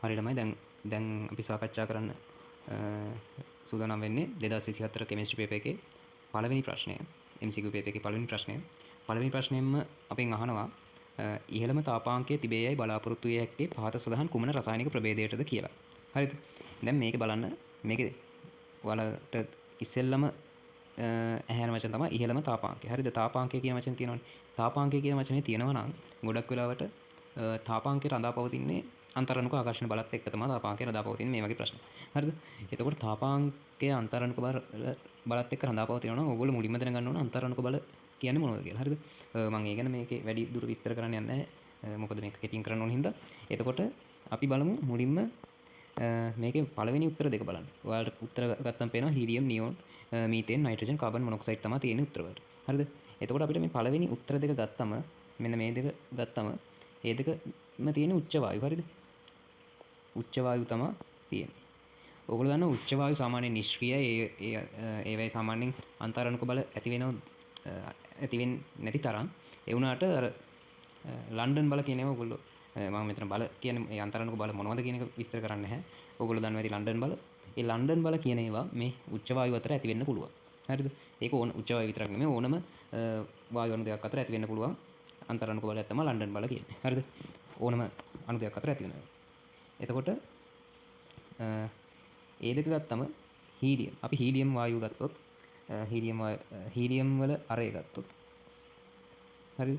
හරියටමයි දැන් අපි සාකච්ඡා කරන්න සූදානම් වෙන්නේ 2024 කෙමිස්ට්‍රි පේපර් එකේ පළවෙනි ප්‍රශ්නය. MCQ පේපර් එකේ පළවෙනි ප්‍රශ්නය. පළවෙනි ප්‍රශ්නයෙන්ම අපෙන් අහනවා ඉහළම තාපාංකයේ තිබේයයි බලාපොරොත්තු විය හැක්කේ පහත සඳහන් කුමන රසායනික ප්‍රභේදයටද කියලා. හරිද? දැන් මේක බලන්න මේකේ ඔයාලට ඉස්සෙල්ලම ඇහැෙන වචන තමයි ඉහළම තාපාංකය. හරිද? තාපාංකය කියන වචනේ තියෙනවනේ. තාපාංකය කියන වචනේ තියෙනවා නම් ගොඩක් වෙලාවට තාපාංකය රඳා පවතින්නේ අන්තරණුක ආකර්ෂණ බලත් එක්ක තමයි තාපාංකය රඳා පවතින්නේ මේ වගේ ප්‍රශ්න. හරිද? එතකොට තාපාංකය අන්තරණුක බලත් එක්ක රඳා පවතිනවා නම් ඕගොල්ලෝ මුලින්ම දැනගන්න ඕන අන්තරණුක බල කියන්නේ මොනවද කියලා. හරිද? මම ඒ ගැන මේකේ වැඩි දුර විස්තර කරන්න යන්නේ නැහැ. මොකද මේක කෙටියෙන් කරන්න ඕන හින්දා. එතකොට අපි බලමු මුලින්ම මේකේ පළවෙනි උත්තර දෙක බලන්න. ඔයාලට උත්තර ගත්තම පේනවා helium, නියෝන්, methane, nitrogen, carbon monoxide තමයි තියෙන උත්තර වලට. හරිද? එතකොට අපිට මේ පළවෙනි උත්තර දෙක ගත්තම මෙන්න මේ දෙක ගත්තම ඒ දෙකම තියෙන උච්ච වායු. හරිද? උච්ච වායු තමයි තියෙන්නේ. ඕගොල්ලෝ දන්නවා උච්ච වායු සාමාන්‍යයෙන් නිෂ්ක්‍රීයයි. ඒවයි සාමාන්‍යයෙන් අන්තරණුක බල ඇති වෙන්නේ නැති තරම්. ඒ වුණාට අර ලන්ඩන් බල කියන ඒවා ඕගොල්ලෝ මම මෙතන බල කියන්නේ ඒ අන්තරණුක බල මොනවද කියන එක විස්තර කරන්නේ නැහැ. ඕගොල්ලෝ දන්නවා ඇති ලන්ඩන් බල. ඒ ලන්ඩන් බල කියන ඒවා මේ උච්ච වායු අතර ඇති වෙන්න පුළුවන්. හරිද? ඒක ඕන උච්ච වායු විතරක් නෙමෙයි ඕනම වායු අණු දෙකක් අතර ඇති වෙන්න පුළුවන් අන්තරණුක බලයක් තමයි ලන්ඩන් බල කියන්නේ. හරිද? ඕනම අණු දෙකක් අතර ඇති වෙනවා. එතකොට ඒ දෙක ගත්තම හීලියම්. අපි හීලියම් වායුව ගත්තොත් හීලියම් වල අරය ගත්තොත් හරිද?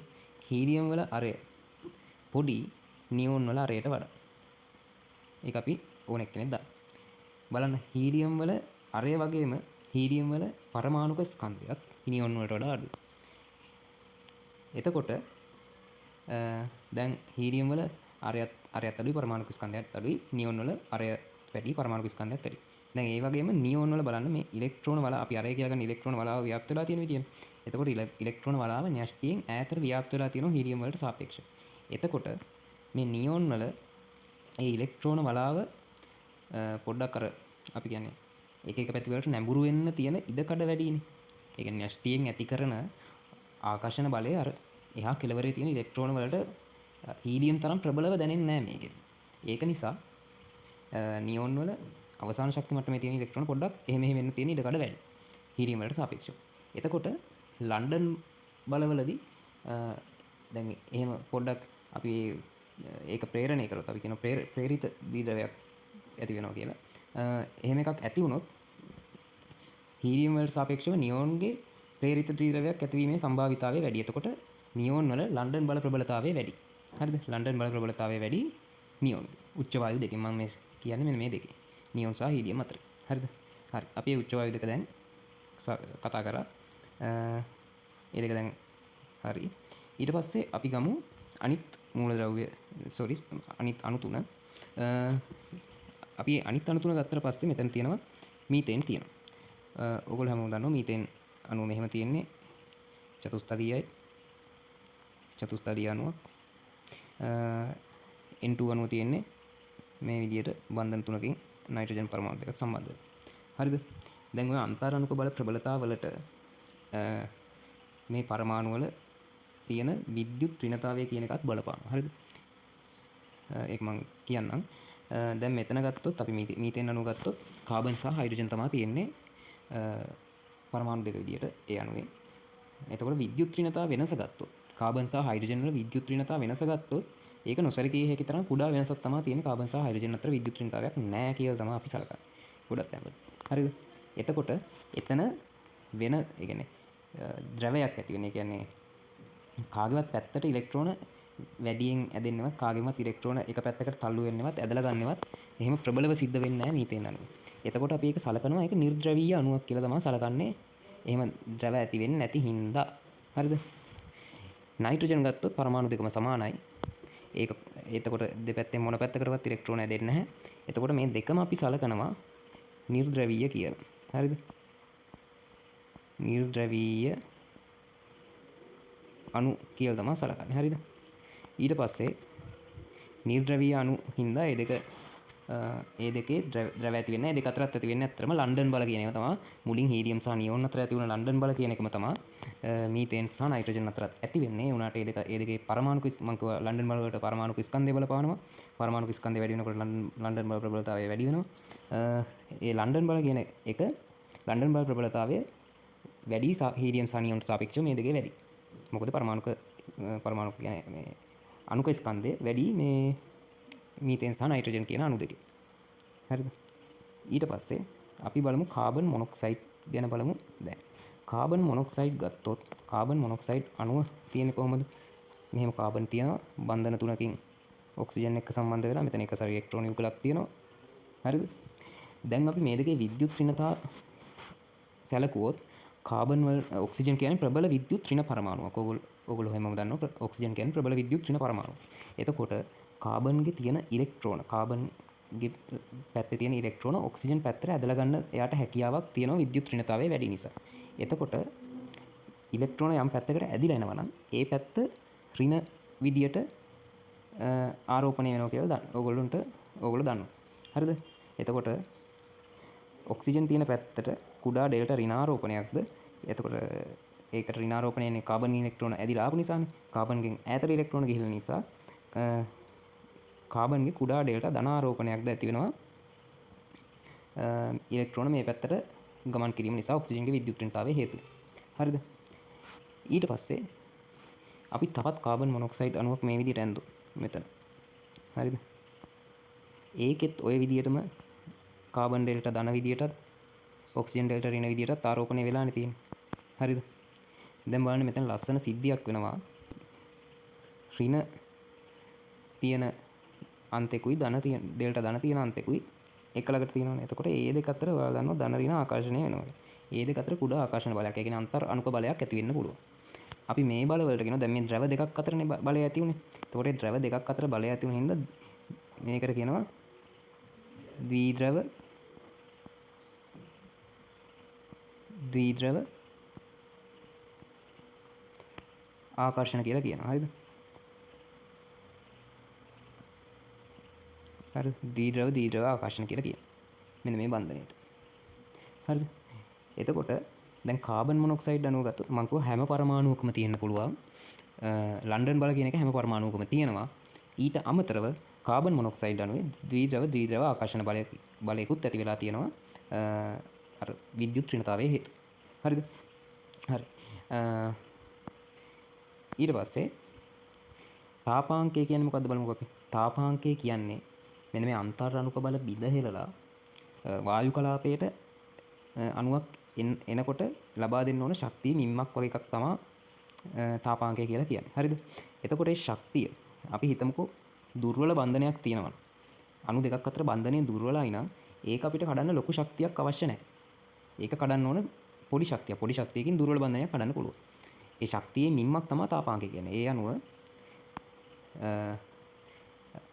හීලියම් වල අරය පොඩි නියෝන් වල අරයට වඩා. ඒක අපි ඕන එක්කෙනෙක් දාන්න. බලන්න හීලියම් වල අරය වගේම හීලියම් වල පරමාණුක ස්කන්ධයත් නියෝන් වලට වඩා අඩුයි. එතකොට දැන් හීලියම් වල අරයත් අඩුයි පරමාණුක ස්කන්ධයත් අඩුයි නියෝන් වල අරය වැඩි පරමාණුක ස්කන්ධයත් වැඩි. දැන් ඒ වගේම නියෝන් වල බලන්න මේ ඉලෙක්ට්‍රෝන වල අපි අරය කියලා ගන්න ඉලෙක්ට්‍රෝන වලාව ව්‍යාප්ත වෙලා තියෙන විදියනේ. එතකොට ඉලෙක්ට්‍රෝන වලාව න්‍යෂ්ටියෙන් ඈතට ව්‍යාප්ත වෙලා තියෙනවා හීලියම් වලට සාපේක්ෂව. එතකොට මේ නියෝන් වල ඒ ඉලෙක්ට්‍රෝන වලාව පොඩ්ඩක් අර අපි කියන්නේ එක පැති වලට නැඹුරු වෙන්න තියෙන ඉඩකඩ වැඩිනේ. ඒ කියන්නේ න්‍යෂ්ටියෙන් ඇති කරන ආකර්ෂණ බලය අර එහා කෙළවරේ තියෙන ඉලෙක්ට්‍රෝන වලට හීලියම් තරම් ප්‍රබලව දැනෙන්නේ නැහැ මේකෙන්. ඒක නිසා නියෝන් වල අවසාන ශක්ති මට්ටමේ තියෙන ඉලෙක්ට්‍රෝන පොඩ්ඩක් එහෙම වෙන්න තියෙන ඉඩකඩ වැඩි. හීලියම් වලට සාපේක්ෂව. එතකොට ලන්ඩන් බලවලදී දැන් එහෙම පොඩ්ඩක් අපි ඒක ප්‍රේරණය කරොත් අපි කියන ප්‍රේරිත ද්‍රව්‍යයක් ඇති වෙනවා කියලා. එහෙම එකක් ඇති වුණොත් හීලියම් වලට සාපේක්ෂව නියෝන්ගේ ප්‍රේරිත ද්‍රව්‍යයක් ඇතිවීමේ සම්භාවිතාවය වැඩි. එතකොට නියෝන් වල ලන්ඩන් බල ප්‍රබලතාවය වැඩි. හරිද? ලන්ඩන් බල ප්‍රබලතාවය වැඩි නියෝන්. උච්ච වායු දෙකෙන් මම මේ කියන්නේ මෙන්න මේ දෙකේ. නියෝන් සහ හීලියම් අතර. හරිද? හරි. අපි මේ උච්ච වායු දෙක දැන් කතා කරා. ඒ දෙක දැන් හරි. ඊට පස්සේ අපි ගමු අනිත් මූලද්‍රව්‍ය අනිත් අණු තුන. අපි අනිත් අණු තුන ගත්තට පස්සේ මෙතන තියෙනවා මීතේන් තියෙනවා. ඔයගොල්ලෝ හැමෝම දන්නවා මීතේන් අණුව මෙහෙම තියෙන්නේ චතුස්තරීය අණුවක්. N2 අණුව තියෙන්නේ මේ විදිහට බන්ධන තුනකින් නයිට්‍රජන් පරමාණු දෙකක් සම්බන්ධ වෙනවා. හරිද? දැන් ඔය අන්තරාණුක බල ප්‍රබලතාවලට මේ පරමාණු වල තියෙන විද්‍යුත් ඍණතාවය කියන එකත් බලපානවා. හරිද? ඒක මම කියන්නම්. දැන් මෙතන ගත්තොත් අපි මීතේන් අණුව ගත්තොත් කාබන් සහ හයිඩ්‍රජන් තමයි තියෙන්නේ පරමාණු දෙක විදියට ඒ අණුවේ. එතකොට විද්‍යුත් ඍණතාව වෙනස ගත්තොත් කාබන් සහ හයිඩ්‍රජන් වල විද්‍යුත් ඍණතාව වෙනස ගත්තොත් ඒක නොසලකිය හැකි තරම් කුඩා වෙනසක් තමයි තියෙන්නේ කාබන් සහ හයිඩ්‍රජන් අතර විද්‍යුත් ඍණතාවයක් නැහැ කියලා තමයි අපි සලකන්නේ. ගොඩක් තැන්වල. හරිද? එතකොට එතන වෙන ඒ කියන්නේ ද්‍රවයක් ඇති වෙන. ඒ කියන්නේ කාගේවත් පැත්තට ඉලෙක්ට්‍රෝන වැඩියෙන් ඇදෙන්නවත් කාගේවත් ඉලෙක්ට්‍රෝන එක පැත්තකට තල්ලු වෙන්නවත් ඇදලා ගන්නවත් එහෙම ප්‍රබලව සිද්ධ වෙන්නේ නැහැ මීතේන් අණුව. එතකොට අපි ඒක සලකනවා ඒක නිර්ද්‍රවීය අණුවක් කියලා තමයි සලකන්නේ. එහෙම ද්‍රව ඇති වෙන්නේ නැති හින්දා. හරිද? නයිට්‍රජන් ගත්තොත් පරමාණු දෙකම සමානයි. ඒක එතකොට දෙපැත්තෙන් මොන පැත්තකටවත් ඉලෙක්ට්‍රෝන ඇදෙන්නේ නැහැ. එතකොට මේ දෙකම අපි සලකනවා නිර්ද්‍රවීය කියලා. හරිද? නිර්ද්‍රවීය අණු කියලා තමයි සලකන්නේ. හරිද? ඊට පස්සේ නිර්ද්‍රවීය අණු හින්දා ඒ දෙකේ ද්‍රව ඇති වෙන්නේ නැහැ. ඒ දෙක අතරත් ඇති වෙන්නේ අත්‍තරම ලන්ඩන් බල කියන ඒවා තමයි මුලින් හීලියම් සහ නියෝන් අතර ඇති වුණ ලන්ඩන් බල කියන එකම තමයි මීතේන් සහ නයිට්‍රජන් අතර ඇති වෙන්නේ උනාට ඒ දෙකේ පරමාණු මම කිව්වා ලන්ඩන් බල වලට පරමාණු ස්කන්ධය බලපානවා. පරමාණු ස්කන්ධය වැඩි වෙනකොට ලන්ඩන් බල ප්‍රබලතාවය වැඩි වෙනවා. ඒ ලන්ඩන් බල කියන එක ලන්ඩන් බල ප්‍රබලතාවය වැඩි හීලියම් සහ නියොන්ට සාපේක්ෂව මේ දෙකේ වැඩි. මොකද පරමාණු කියන්නේ මේ අණුක ස්කන්ධය වැඩි මේ මීතේන් සහ නයිට්‍රජන් කියන අණු දෙකේ. හරිද? ඊට පස්සේ අපි බලමු කාබන් මොනොක්සයිඩ් ගැන බලමු දැන්. කාබන් මොනොක්සයිඩ් ගත්තොත් කාබන් මොනොක්සයිඩ් අණුව තියෙන්නේ කොහොමද? මෙහෙම කාබන් තියෙනවා බන්ධන තුනකින් ඔක්සිජන් එක්ක සම්බන්ධ වෙලා මෙතන එක සැරේ ඉලෙක්ට්‍රෝන යුගලක් තියෙනවා. හරිද? දැන් අපි මේ දෙකේ විද්‍යුත් ඍණතා සැලකුවොත් කාබන් වල ඔක්සිජන් කියන්නේ ප්‍රබල විද්‍යුත් ඍණ පරමාණුවක්. ඔයගොල්ලෝ හැමෝම දන්නවා ඔක්සිජන් කියන්නේ ප්‍රබල විද්‍යුත් ඍණ පරමාණුවක්. එතකොට කාබන්ගේ තියෙන ඉලෙක්ට්‍රෝන කාබන්ගේ පැත්තේ තියෙන ඉලෙක්ට්‍රෝන ඔක්සිජන් පැත්තට ඇදලා ගන්න එයාට හැකියාවක් තියෙනවා විද්‍යුත් ඍණතාවය වැඩි නිසා. එතකොට ඉලෙක්ට්‍රෝන යම් පැත්තකට ඇදිලා එනවා නම් ඒ පැත්ත ඍණ විදියට ආරෝපණය වෙනවා කියලා ඕගොල්ලෝ දන්නවා. හරිද? එතකොට ඔක්සිජන් තියෙන පැත්තට කුඩා ඩෙල්ටා ඍණාරෝපණයක්ද? එතකොට ඒකට ඍණාරෝපණය වෙන්නේ කාබන් ඉලෙක්ට්‍රෝන ඇදිලා ආපු නිසානේ. කාබන්ගෙන් ඈතට ඉලෙක්ට්‍රෝන ගිහිල්ලා නිසා කාබන්ගේ කුඩා ඩෙල්ටා ධනාරෝපණයක්ද ඇති වෙනවා. ඉලෙක්ට්‍රෝන මේ පැත්තට ගමන් කිරීම නිසා ඔක්සිජන්ගේ විද්‍යුත් ඍණතාවය හේතුව. හරිද? ඊට පස්සේ අපි තවත් කාබන් මොනොක්සයිඩ් අණුවක් මේ විදිහට ඇඳු මෙතන. හරිද? ඒකෙත් ওই විදිහටම කාබන් ඩෙල්ටා ධන විදිහටත් ඔක්සිජන් ඩෙල්ටා ඍණ විදිහටත් ආරෝපණය වෙලානේ තියෙන්නේ. හරිද? දැන් බලන්න මෙතන ලස්සන සිද්ධියක් වෙනවා. ඍණ තියෙන අන්තෙකුයි ධන තියෙන ඩෙල්ටා ධන තියෙන අන්තෙකුයි එක ළඟට තියෙනවනේ. එතකොට ඒ දෙක අතර ඔයාලා දන්නවා ධන ඍණ ආකර්ෂණය වෙනවා. ඒ දෙක අතර කුඩා ආකර්ෂණ බලයක්. ඒ කියන්නේ අන්තර් අණුක බලයක් ඇති වෙන්න පුළුවන්. අපි මේ බල වලට කියනවා දැන් මේ ද්‍රව දෙකක් අතරනේ බලය ඇති උනේ. එතකොට මේ ද්‍රව දෙකක් අතර බලය ඇති වුන හින්දා මේකට කියනවා ද්විද්‍රව ආකර්ෂණ කියලා කියනවා. හරිද? හරි ද්විද්‍රව ආකර්ෂණ කියලා කියනවා. මෙන්න මේ බන්ධනයට. හරිද? එතකොට දැන් කාබන් මොනොක්සයිඩ් අණුව ගත්තොත් මම කිව්වා හැම පරමාණුවකම තියෙන්න පුළුවන්. ලන්ඩන් බල කියන එක හැම පරමාණුවකම තියෙනවා. ඊට අමතරව කාබන් මොනොක්සයිඩ් අණුවේ ද්විද්‍රව ආකර්ෂණ බලයකුත් ඇති වෙලා තියෙනවා. අර විද්‍යුත් ඍණතාවයේ හේතු. හරිද? හරි. ඊට පස්සේ තාපාංකය කියන්නේ මොකද්ද බලමුකෝ අපි. තාපාංකය කියන්නේ මෙන්න මේ අන්තර් අණුක බල බිඳහෙලලා වායු කලාපයට අණුවක් එනකොට ලබා දෙන්න ඕන ශක්තිය මිම්මක් වගේ එකක් තමයි තාපාංකය කියලා කියන්නේ. හරිද? එතකොට ඒ ශක්තිය අපි හිතමුකෝ දුර්වල බන්ධනයක් තියෙනවා. අණු දෙකක් අතර බන්ධනය දුර්වලයි නම් ඒක අපිට කඩන්න ලොකු ශක්තියක් අවශ්‍ය නැහැ. ඒක කඩන්න ඕන පොඩි ශක්තියක්. පොඩි ශක්තියකින් දුර්වල බන්ධනයක් කඩන්න පුළුවන්. ඒ ශක්තියේ මිම්මක් තමයි තාපාංකය කියන්නේ. ඒ අණුව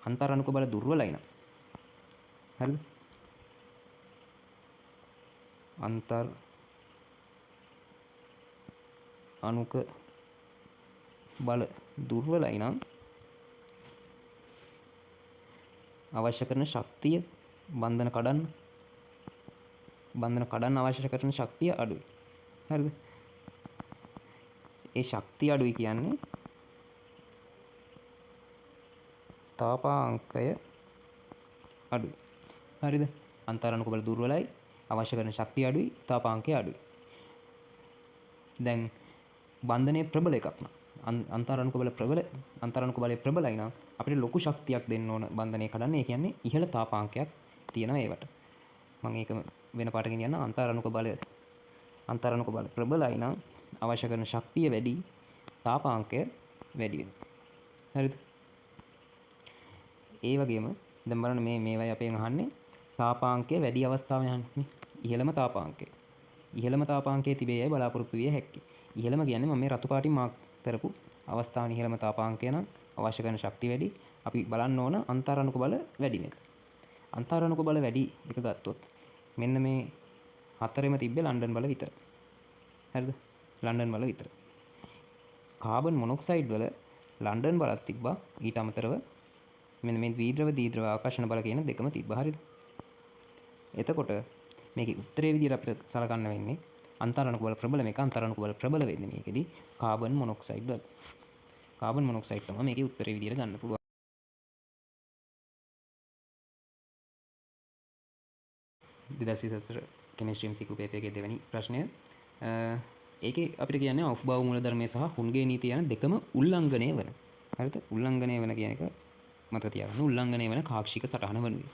අන්තර් අණුක බල දුර්වලයි නම් හරිද? අන්තර් අණුක බල දුර්වලයි නම් අවශ්‍ය කරන ශක්තිය බන්ධන කඩන්න අවශ්‍ය කරන ශක්තිය අඩුයි. හරිද? ඒ ශක්තිය අඩුයි කියන්නේ තාපාංකය අඩුයි. හරිද? අන්තර් අණුක බල දුර්වලයි, අවශ්‍ය කරන ශක්තිය අඩුයි, තාපාංකය අඩුයි. දැන් බන්ධනයේ ප්‍රබල එකක් නම් අන්තර් අණුක බලය ප්‍රබලයි නම් අපිට ලොකු ශක්තියක් දෙන්න ඕන බන්ධනය කඩන්න. ඒ කියන්නේ ඉහළ තාපාංකයක් තියෙනවා ඒවට. මම ඒක වෙන පාටකින් කියන්න. අන්තර් අණුක බල ප්‍රබලයි නම් අවශ්‍ය කරන ශක්තිය වැඩි, තාපාංකය වැඩි වෙනවා. හරිද? ඒ වගේම දැන් බලන්න මේවයි අපෙන් අහන්නේ තාපාංකය වැඩි අවස්ථාවේ යන්නේ. ඉහළම තාපාංකයේ තිබේ යයි බලාපොරොත්තු විය හැකියි. ඉහළම කියන්නේ මම මේ රතු පාටින් මාක් කරපු අවස්ථාවේ ඉහළම තාපාංකය නම් අවශ්‍ය කරන ශක්තිය වැඩි. අපි බලන්න ඕන අන්තර් අණුක බල වැඩි මේක. අන්තර් අණුක බල වැඩි එක ගත්තොත් මෙන්න මේ හතරෙම තිබ්බේ ලන්ඩන් බල විතර. හරිද? ලන්ඩන් බල විතර. කාබන් මොනොක්සයිඩ් වල ලන්ඩන් බලක් තිබ්බා. ඊට අමතරව මෙන්න මේ ද්විද්‍රව ආකර්ෂණ බල කියන දෙකම තිබ්බා. හරිද? එතකොට මේකේ උත්තරේ විදියට අපිට සලකන්න වෙන්නේ අන්තරාණු බල ප්‍රබල මේක අන්තරාණු බල ප්‍රබල වෙන්නේ මේකෙදි කාබන් මොනොක්සයිඩ් වල. කාබන් මොනොක්සයිඩ් තමයි මේකේ උත්තරේ විදියට ගන්න පුළුවන්. 2024 කෙමිස්ට්‍රි MCQ පේපර් එකේ දෙවෙනි ප්‍රශ්නය. ඒකේ අපිට කියන්නේ අවබෝධ මූලධර්මයේ සහ හුන්ගේ නීතිය යන දෙකම උල්ලංඝනය වෙන. හරිද? උල්ලංඝනය වෙන කියන එක මතක තියාගන්න. උල්ලංඝනය වෙන කාක්ෂික සටහන වනුයි.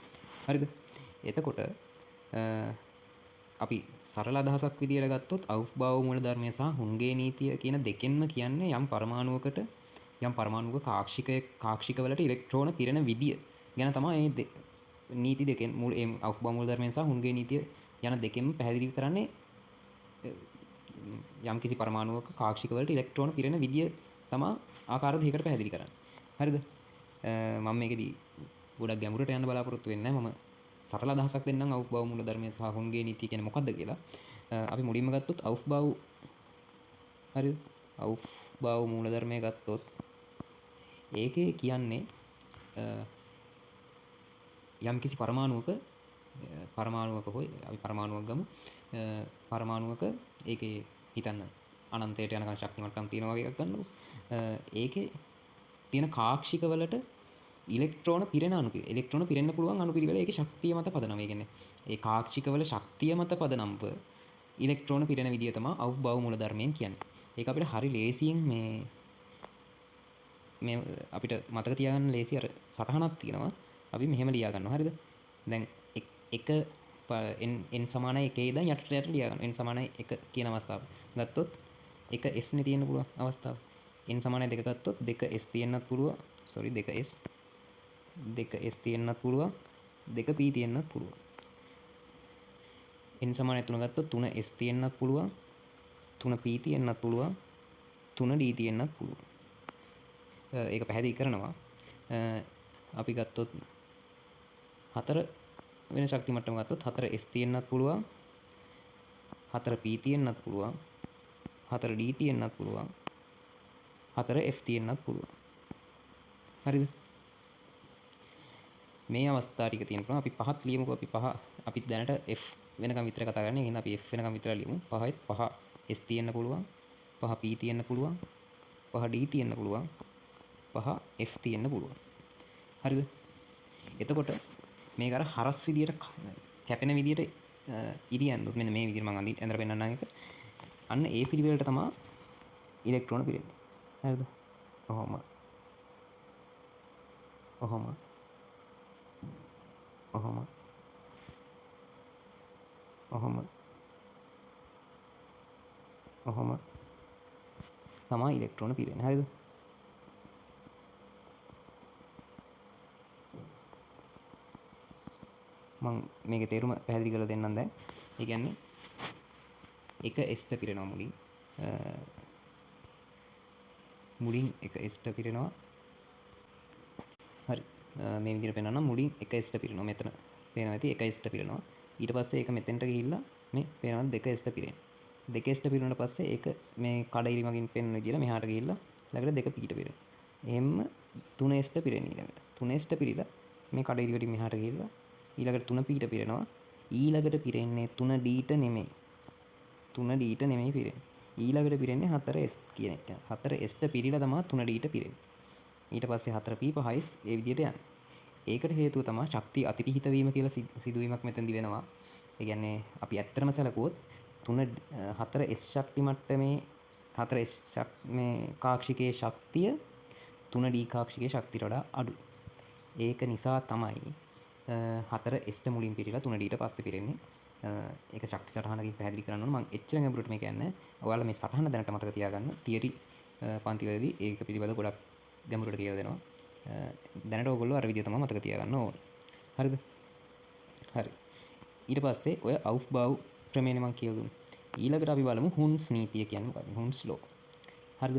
හරිද? එතකොට අපි සරල අදහසක් විදියට ගත්තොත් අවබෝධ මූලධර්මයේ සහ හුන්ගේ නීතිය කියන දෙකෙන්ම කියන්නේ යම් පරමාණුවකට යම් පරමාණුක කාක්ෂිකවලට ඉලෙක්ට්‍රෝන පිරෙන විදිය ගැන තමයි මේ නීති දෙකෙන් මුල් අවබෝධ මූලධර්මයෙන් සහ හුන්ගේ නීතිය යන දෙකෙන්ම පැහැදිලි කරන්නේ යම් කිසි පරමාණුවක කාක්ෂික වලට ඉලෙක්ට්‍රෝන පිරෙන විදිය තමයි ආකාර දෙකකට පැහැදිලි කරන්නේ. හරිද? මම මේකෙදි ගොඩක් ගැඹුරට යන්න බලාපොරොත්තු වෙන්නේ නැහැ. මම සරල අදහසක් දෙන්නම් අවබෝධ මූලධර්මයේ සහ හුන්ගේ නීතිය කියන්නේ මොකක්ද කියලා. අපි මුලින්ම ගත්තොත් අවබෝධ හරිද? අවබෝධ මූලධර්මයේ ගත්තොත් ඒකේ කියන්නේ යම් කිසි පරමාණුවක හොයි අපි පරමාණුවක් ගමු. පරමාණුවක ඒකේ හිතන්න අනන්තයට යනකම් ශක්තිමත්කම් තියෙනවා වගේ එකක් ගන්නකො. ඒකේ තියෙන කාක්ෂික වලට ඉලෙක්ට්‍රෝන පිරෙන ඉලෙක්ට්‍රෝන පිරෙන්න පුළුවන් අණුපිළිවෙල ඒකේ ශක්තිය මත පදනම්. ඒ කියන්නේ ඒ කාක්ෂික වල ශක්තිය මත පදනම්ව ඉලෙක්ට්‍රෝන පිරෙන විදිය තමයි අවබෝධ මූලධර්මයෙන් කියන්නේ. ඒක අපිට හරි ලේසියෙන් මේ අපිට මතක තියාගන්න ලේසි අර සටහනක් තියෙනවා. අපි මෙහෙම ලියා ගන්නවා. හරිද? දැන් එක n සමානයි 1 ඉඳන් යටට ලියා ගන්නවා. n සමානයි 1 කියන අවස්ථාව ගත්තොත් 1s නේ තියෙන්න පුළුවන් අවස්ථාව. n සමානයි 2 ගත්තොත් 2s තියෙන්නත් පුළුවන්. 2s තියෙන්නත් පුළුවන්. 2p තියෙන්නත් පුළුවන්. n සමානයි 3 ගත්තොත් 3s තියෙන්නත් පුළුවන්. 3p තියෙන්නත් පුළුවන්. 3d තියෙන්නත් පුළුවන්. ඒක පැහැදිලි කරනවා. අපි ගත්තොත් 4 වෙන ශක්ති මට්ටම ගත්තොත් 4s තියෙන්නත් පුළුවන්. 4p තියෙන්නත් පුළුවන්. 4d තියෙන්නත් පුළුවන්. 4f තියෙන්නත් පුළුවන්. හරිද? මේ අවස්ථා ටික තියෙන පුළුවන්. අපි පහත් ලියමුකෝ. අපි දැනට f වෙනකම් විතර කතා කරන්නේ. එහෙනම් අපි f වෙනකම් විතර ලියමු. 5s තියෙන්න පුළුවන්. 5p තියෙන්න පුළුවන්. 5d තියෙන්න පුළුවන්. 5f තියෙන්න පුළුවන්. හරිද? එතකොට මේක අර හරස් විදියට කැපෙන විදියට ඉරියන්දුත් මෙන්න මේ විදියට මම ඇඳලා පෙන්නන්නම් එක. අන්න ඒ පිළිවෙලට තමයි ඉලෙක්ට්‍රෝන පිරෙන්නේ. හරිද? ඔහොම. තමයි ඉලෙක්ට්‍රෝන පිරෙන්නේ. හරිද? මම මේකේ තේරුම පැහැදිලි කරලා දෙන්නම් දැන්. ඒ කියන්නේ එක s ට පිරෙනවා මුලින් එක s ට පිරෙනවා. හරි. මේ විදිහට පෙන්නනවා මුලින් එක s ට පිරෙනවා. මෙතන පේනවා ඇති එක s ට පිරෙනවා. ඊට පස්සේ ඒක මෙතෙන්ට ගිහිල්ලා මේ පේනවා දෙක s ට පිරෙනවා. දෙක s ට පිරුණාට පස්සේ ඒක මේ කඩයිරි මගින් පෙන්වන විදිහට මෙහාට ගිහිල්ලා ළඟට දෙක p ට පිරෙනවා. එහෙම 3s ට පිරෙන ඊළඟට. 3s ට පිරීලා මේ කඩයිරි වලින් මෙහාට ගිහිල්ලා ඊළඟට 3p ට පිරෙනවා. ඊළඟට පිරෙන්නේ 3d ට නෙමෙයි. 3d ට නෙමෙයි පිරෙන්නේ. ඊළඟට පිරෙන්නේ 4s කියන එක. 4s ට පිරීලා තමයි 3d ට පිරෙන්නේ. ඊට පස්සේ 4p 5s ඒ විදිහට යනවා. ඒකට හේතුව තමයි ශක්තිය අතිපිහිත වීම කියලා සිදුවීමක් මෙතනදි වෙනවා. ඒ කියන්නේ අපි ඇත්තටම සැලකුවොත් 4s ශක්ති මට්ටමේ 4s මේ කාක්ෂිකයේ ශක්තිය 3d කාක්ෂිකයේ ශක්තියට වඩා අඩුයි. ඒක නිසා තමයි 4s ට මුලින් පිරීලා 3d ට පස්සේ පිරෙන්නේ. ඒක ශක්ති සටහනකින් පැහැදිලි කරන්න ඕන. මම එච්චර ගැඹුරට මේක යන්නේ නැහැ. ඔයාලා මේ සටහන දැනට මතක තියාගන්න. තියරි පන්තිවලදී ඒක පිළිබඳව ගොඩක් ගැඹුරට කියලා දෙනවා. දැනට ඕගොල්ලෝ අර විදිය තමයි මතක තියාගන්න ඕන. හරිද? හරි. ඊට පස්සේ ඔය අවුෆ්බාව් ක්‍රමයනේ මම කියලා දුන්නේ. ඊළඟට අපි බලමු හුන්ස් නීතිය කියන්නේ මොකක්ද? හුන්ස් ලෝ. හරිද?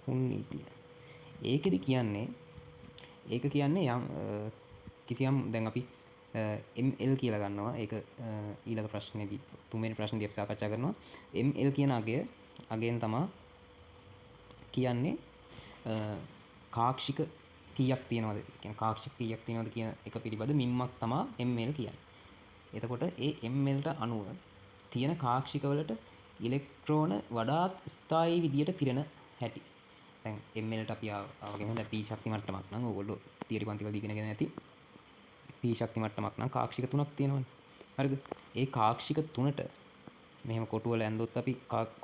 හුන් නීතිය. ඒකෙදි කියන්නේ යම් කිසියම් දැන් අපි ml කියලා ගන්නවා. ඒක ඊළඟ ප්‍රශ්නේදී තුන්වෙනි ප්‍රශ්නේදී අපි සාකච්ඡා කරනවා. ml කියන අගයෙන් තමයි කියන්නේ කාක්ෂික කීයක් තියෙනවද කියන කාක්ෂික කීයක් තියෙනවද කියන එක පිළිබඳ මිම්මක් තමයි ml කියන්නේ. එතකොට ඒ mlට අනුව තියෙන කාක්ෂික වලට ඉලෙක්ට්‍රෝන වඩාත් ස්ථායී විදියට පිරෙන හැටි. දැන් mlට අපි ආවගෙම දැන් p ශක්ති මට්ටමක් නම් ඕගොල්ලෝ තියරි පන්ති වල ඉගෙනගෙන ඇති. p ශක්ති මට්ටමක් නම් කාක්ෂික තුනක් තියෙනවනේ. හරිද? ඒ කාක්ෂික තුනට මෙහෙම කොටු වල ඇඳොත් අපි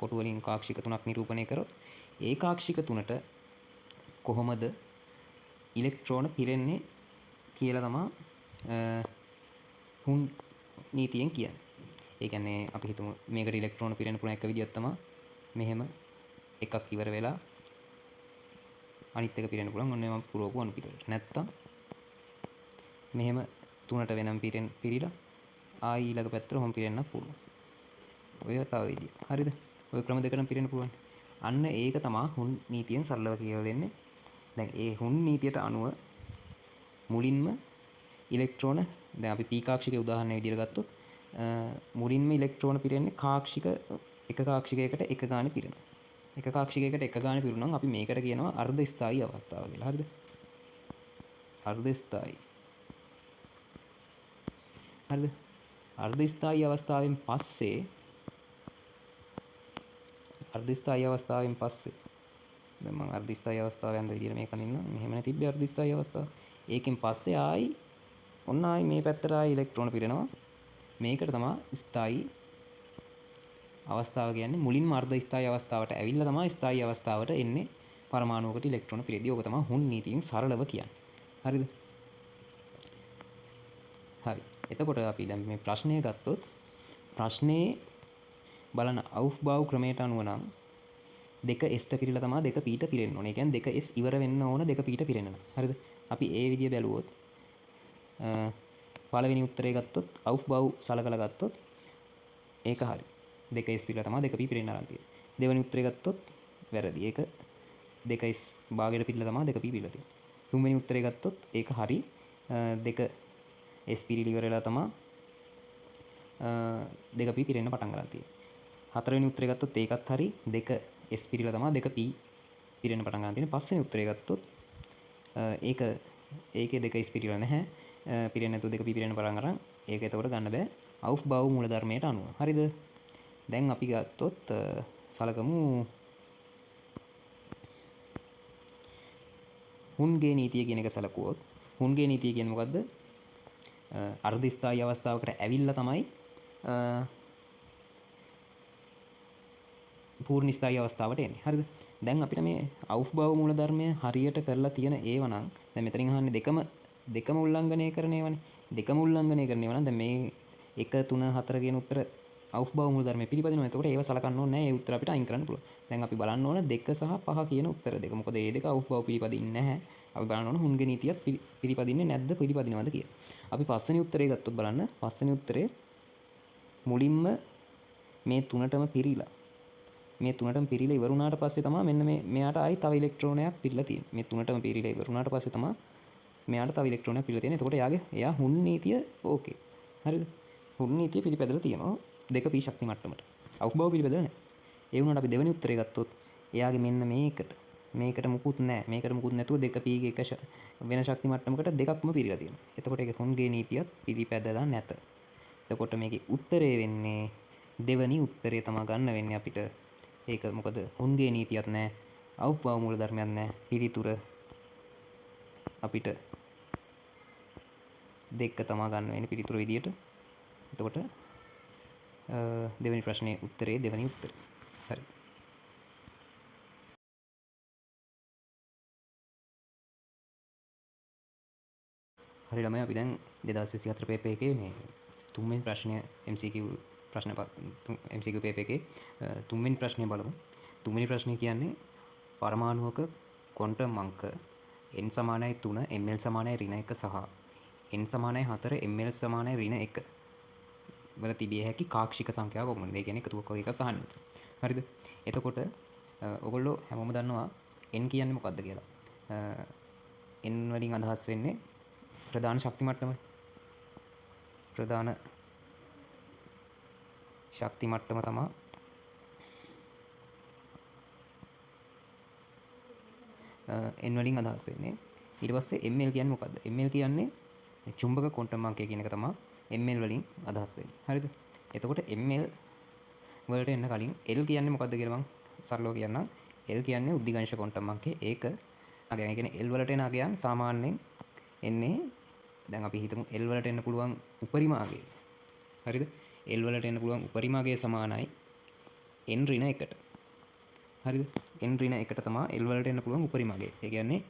කොටු වලින් කාක්ෂික තුනක් නිරූපණය කරොත් ඒ කාක්ෂික තුනට කොහොමද ඉලෙක්ට්‍රෝන පිරෙන්නේ කියලා තමයි හුන් නීතියෙන් කියන්නේ. ඒ කියන්නේ අපි හිතමු මේකට ඉලෙක්ට්‍රෝන පිරෙන්න පුළුවන් එක විදියක් තමයි මෙහෙම එකක් ඉවර වෙලා අනිත් එක පිරෙන්න පුළුවන්. ඔන්න මම පුරවපු අනු පිටරට. නැත්තම් මෙහෙම තුනට වෙනම් පිරීලා ආයි ඊළඟ පැත්තට හොම් පිරෙන්න පුළුවන්. ඔය තව විදියක්. හරිද? ඔය ක්‍රම දෙකටම පිරෙන්න පුළුවන්. අන්න ඒක තමයි හුන් නීතියෙන් සරලව කියලා දෙන්නේ. දැන් ඒ හුන් නීතියට අනුව මුලින්ම ඉලෙක්ට්‍රෝන දැන් අපි p කාක්ෂිකයේ උදාහරණයක් විදිහට ගත්තොත් මුලින්ම ඉලෙක්ට්‍රෝන පිරෙන්නේ කාක්ෂික එක කාක්ෂිකයකට එක ගානේ පිරෙනවා. එක කාක්ෂිකයකට එක ගානේ පිරුණනම් අපි මේකට කියනවා අර්ධ ස්ථායී අවස්ථාව කියලා. හරිද? අර්ධ ස්ථායී. හරිද? අර්ධ ස්ථායී අවස්ථාවෙන් පස්සේ දැන් මම අර්ධ ස්ථායී අවස්ථාවෙන් ද විදිහට මේක අනින්න මෙහෙම නේ තිබ්බේ අර්ධ ස්ථායී අවස්ථාව. ඒකෙන් පස්සේ ආයි මේ පැත්තට ආයි ඉලෙක්ට්‍රෝන පිරෙනවා. මේකට තමයි ස්ථායී අවස්ථාව කියන්නේ. මුලින්ම අර්ධ ස්ථායී අවස්ථාවට ඇවිල්ලා තමයි ස්ථායී අවස්ථාවට එන්නේ පරමාණුවකට ඉලෙක්ට්‍රෝන පිරෙද්දී. ඕක තමයි හුන් නීතියෙන් සරලව කියන්නේ. හරිද? හරි. එතකොට අපි දැන් මේ ප්‍රශ්නය ගත්තොත් ප්‍රශ්නේ බලන අවුෆ්බාව් ක්‍රමයට අනුව නම් 2s ට පිරিলা තමයි 2p ට පිරෙන්න ඕනේ. ඒ කියන්නේ 2s ඉවර වෙන්න ඕන 2p ට පිරෙන්න නම්. හරිද? අපි ඒ විදිය බැලුවොත් පළවෙනි උත්තරේ ගත්තොත් අවුෆ්බාව් සලකලා ගත්තොත් ඒක හරි. 2s පිරিলা තමයි 2p පිරෙන්න ආරම්භ තියෙන්නේ. දෙවෙනි උත්තරේ ගත්තොත් වැරදි. ඒක 2s භාගයට පිරিলা තමයි 2p පිරিলা තියෙන්නේ. තුන්වෙනි උත්තරේ ගත්තොත් ඒක හරි. 2s පිරিলা ඉවර වෙලා තමයි 2p පිරෙන්න පටන් ගන්න තියෙන්නේ. හතරවෙනි උත්තරේ ගත්තොත් ඒකත් හරි. 2s පිරিলা තමයි 2p පිරෙන්න පටන් ගන්න තියෙන්නේ. පස්වෙනි උත්තරේ ගත්තොත් ඒකේ 2s පිරিলা නැහැ. පිරෙන්නේ නැතුව 2p පිරෙන්න පටන් ගන්න. ඒක එතකොට ගන්න බෑ. අවුෆ්බාව් මූලධර්මයට අනුව. හරිද? දැන් අපි ගත්තොත් සලකමු හුන්ගේ නීතිය කියන එක සලකුවොත් හුන්ගේ නීතිය කියන්නේ මොකද්ද? අර්ධ ස්ථායී අවස්ථාවකට ඇවිල්ලා තමයි පූර්ණ ස්ථායී අවස්ථාවට එන්නේ. හරිද? දැන් අපිට මේ අවුෆ්බාව් මූලධර්මය හරියට කරලා තියෙන ඒව නම් දැන් මෙතනින් අහන්නේ දෙකම උල්ලංඝනය කරන ඒවානේ. දෙකම උල්ලංඝනය කරන ඒවා නම් දැන් මේ 1 3 4 කියන උත්තර අවුෆ්බාව් මූලධර්මය පිළිපදිනවා. එතකොට ඒව සලකන්න ඕනේ නැහැ. ඒ උත්තර අපිට අයින් කරන්න පුළුවන්. දැන් අපි බලන්න ඕන 2 සහ 5 කියන උත්තර දෙක. මොකද මේ දෙක අවුෆ්බාව් පිළිපදින්නේ නැහැ. අපි බලන්න ඕන හුන්ගේ නීතියත් පිළිපදින්නේ නැද්ද පිළිපදිනවද කියලා. අපි පස්වෙනි උත්තරේ ගත්තොත් බලන්න. පස්වෙනි උත්තරේ මුලින්ම මේ තුනටම පිරීලා ඉවර වුණාට පස්සේ තමයි මෙන්න මෙයාට ආයි තව ඉලෙක්ට්‍රෝනයක් පිරලා තියෙන්නේ. මේ තුනටම පිරීලා ඉවර වුණාට පස්සේ තමයි මෙයාට තව ඉලෙක්ට්‍රෝනයක් පිරලා තියෙන්නේ. එතකොට එයා හුන් නීතිය ඕකේ. හරිද? හුන් නීතිය පිළිපැදලා තියෙනවා 2p ශක්ති මට්ටමට. අවුෆ්බාව් පිළිපැදලා නැහැ. ඒ වුණාට අපි දෙවෙනි උත්තරේ ගත්තොත් එයාගේ මෙන්න මේකට මුකුත් නැහැ. මේකට මුකුත් නැතුව 2p එක වෙන ශක්ති මට්ටමකට දෙකක්ම පිරීලා තියෙනවා. එතකොට ඒක හුන්ගේ නීතියත් පිළිපැදලා නැත. එතකොට මේකේ උත්තරේ වෙන්නේ දෙවෙනි උත්තරේ තමයි ගන්න වෙන්නේ අපිට. ඒක මොකද හුන්ගේ නීතියක් නැහැ. අවුෆ්බාව් මූලධර්මයක් නැහැ. පිළිතුර අපිට දෙක තමයි ගන්න වෙන්නේ පිළිතුර විදියට. එතකොට දෙවෙනි ප්‍රශ්නේ උත්තරේ දෙවෙනි උත්තරේ. හරි. හරි ළමයි අපි දැන් 2024 පේපර් එකේ මේ තුන්වෙනි ප්‍රශ්නය MCQ පේපර් එකේ තුන්වෙනි ප්‍රශ්නය බලමු. තුන්වෙනි ප්‍රශ්නේ කියන්නේ පරමාණුවක ක්වොන්ටම් අංක n සමානයි 3 ml සමානයි ඍණ 1 සහ n සමානයි 4 ml සමානයි ඍණ 1 වල තිබිය හැකි කාක්ෂික සංඛ්‍යාව කොහොමද? ඒ කියන්නේ එකතුවක් වගේ එකක් අහන්න. හරිද? එතකොට ඔයගොල්ලෝ හැමෝම දන්නවා n කියන්නේ මොකක්ද කියලා. n වලින් අදහස් වෙන්නේ ප්‍රධාන ශක්ති මට්ටම. ප්‍රධාන ශක්ති මට්ටම තමයි n වලින් අදහස් වෙන්නේ. ඊට පස්සේ ml කියන්නේ මොකද්ද? ml කියන්නේ චුම්බක ක්වොන්ටම් අංකය කියන එක තමයි ml වලින් අදහස් වෙන්නේ. හරිද? එතකොට ml වලට එන්න කලින් L කියන්නේ මොකද්ද කියලා මම සරලව කියන්නම්. L කියන්නේ උද්දීඝංශ ක්වොන්ටම් අංකය. ඒක අගයන්. ඒ කියන්නේ L වලට එන අගයන් සාමාන්‍යයෙන් එන්නේ දැන් අපි හිතමු L වලට එන්න පුළුවන් උපරිම අගය. හරිද? L වලට එන්න පුළුවන් උපරිම අගය සමානයි n ඍණ 1ට. හරිද? n ඍණ 1ට තමයි L වලට එන්න පුළුවන් උපරිම අගය. ඒ කියන්නේ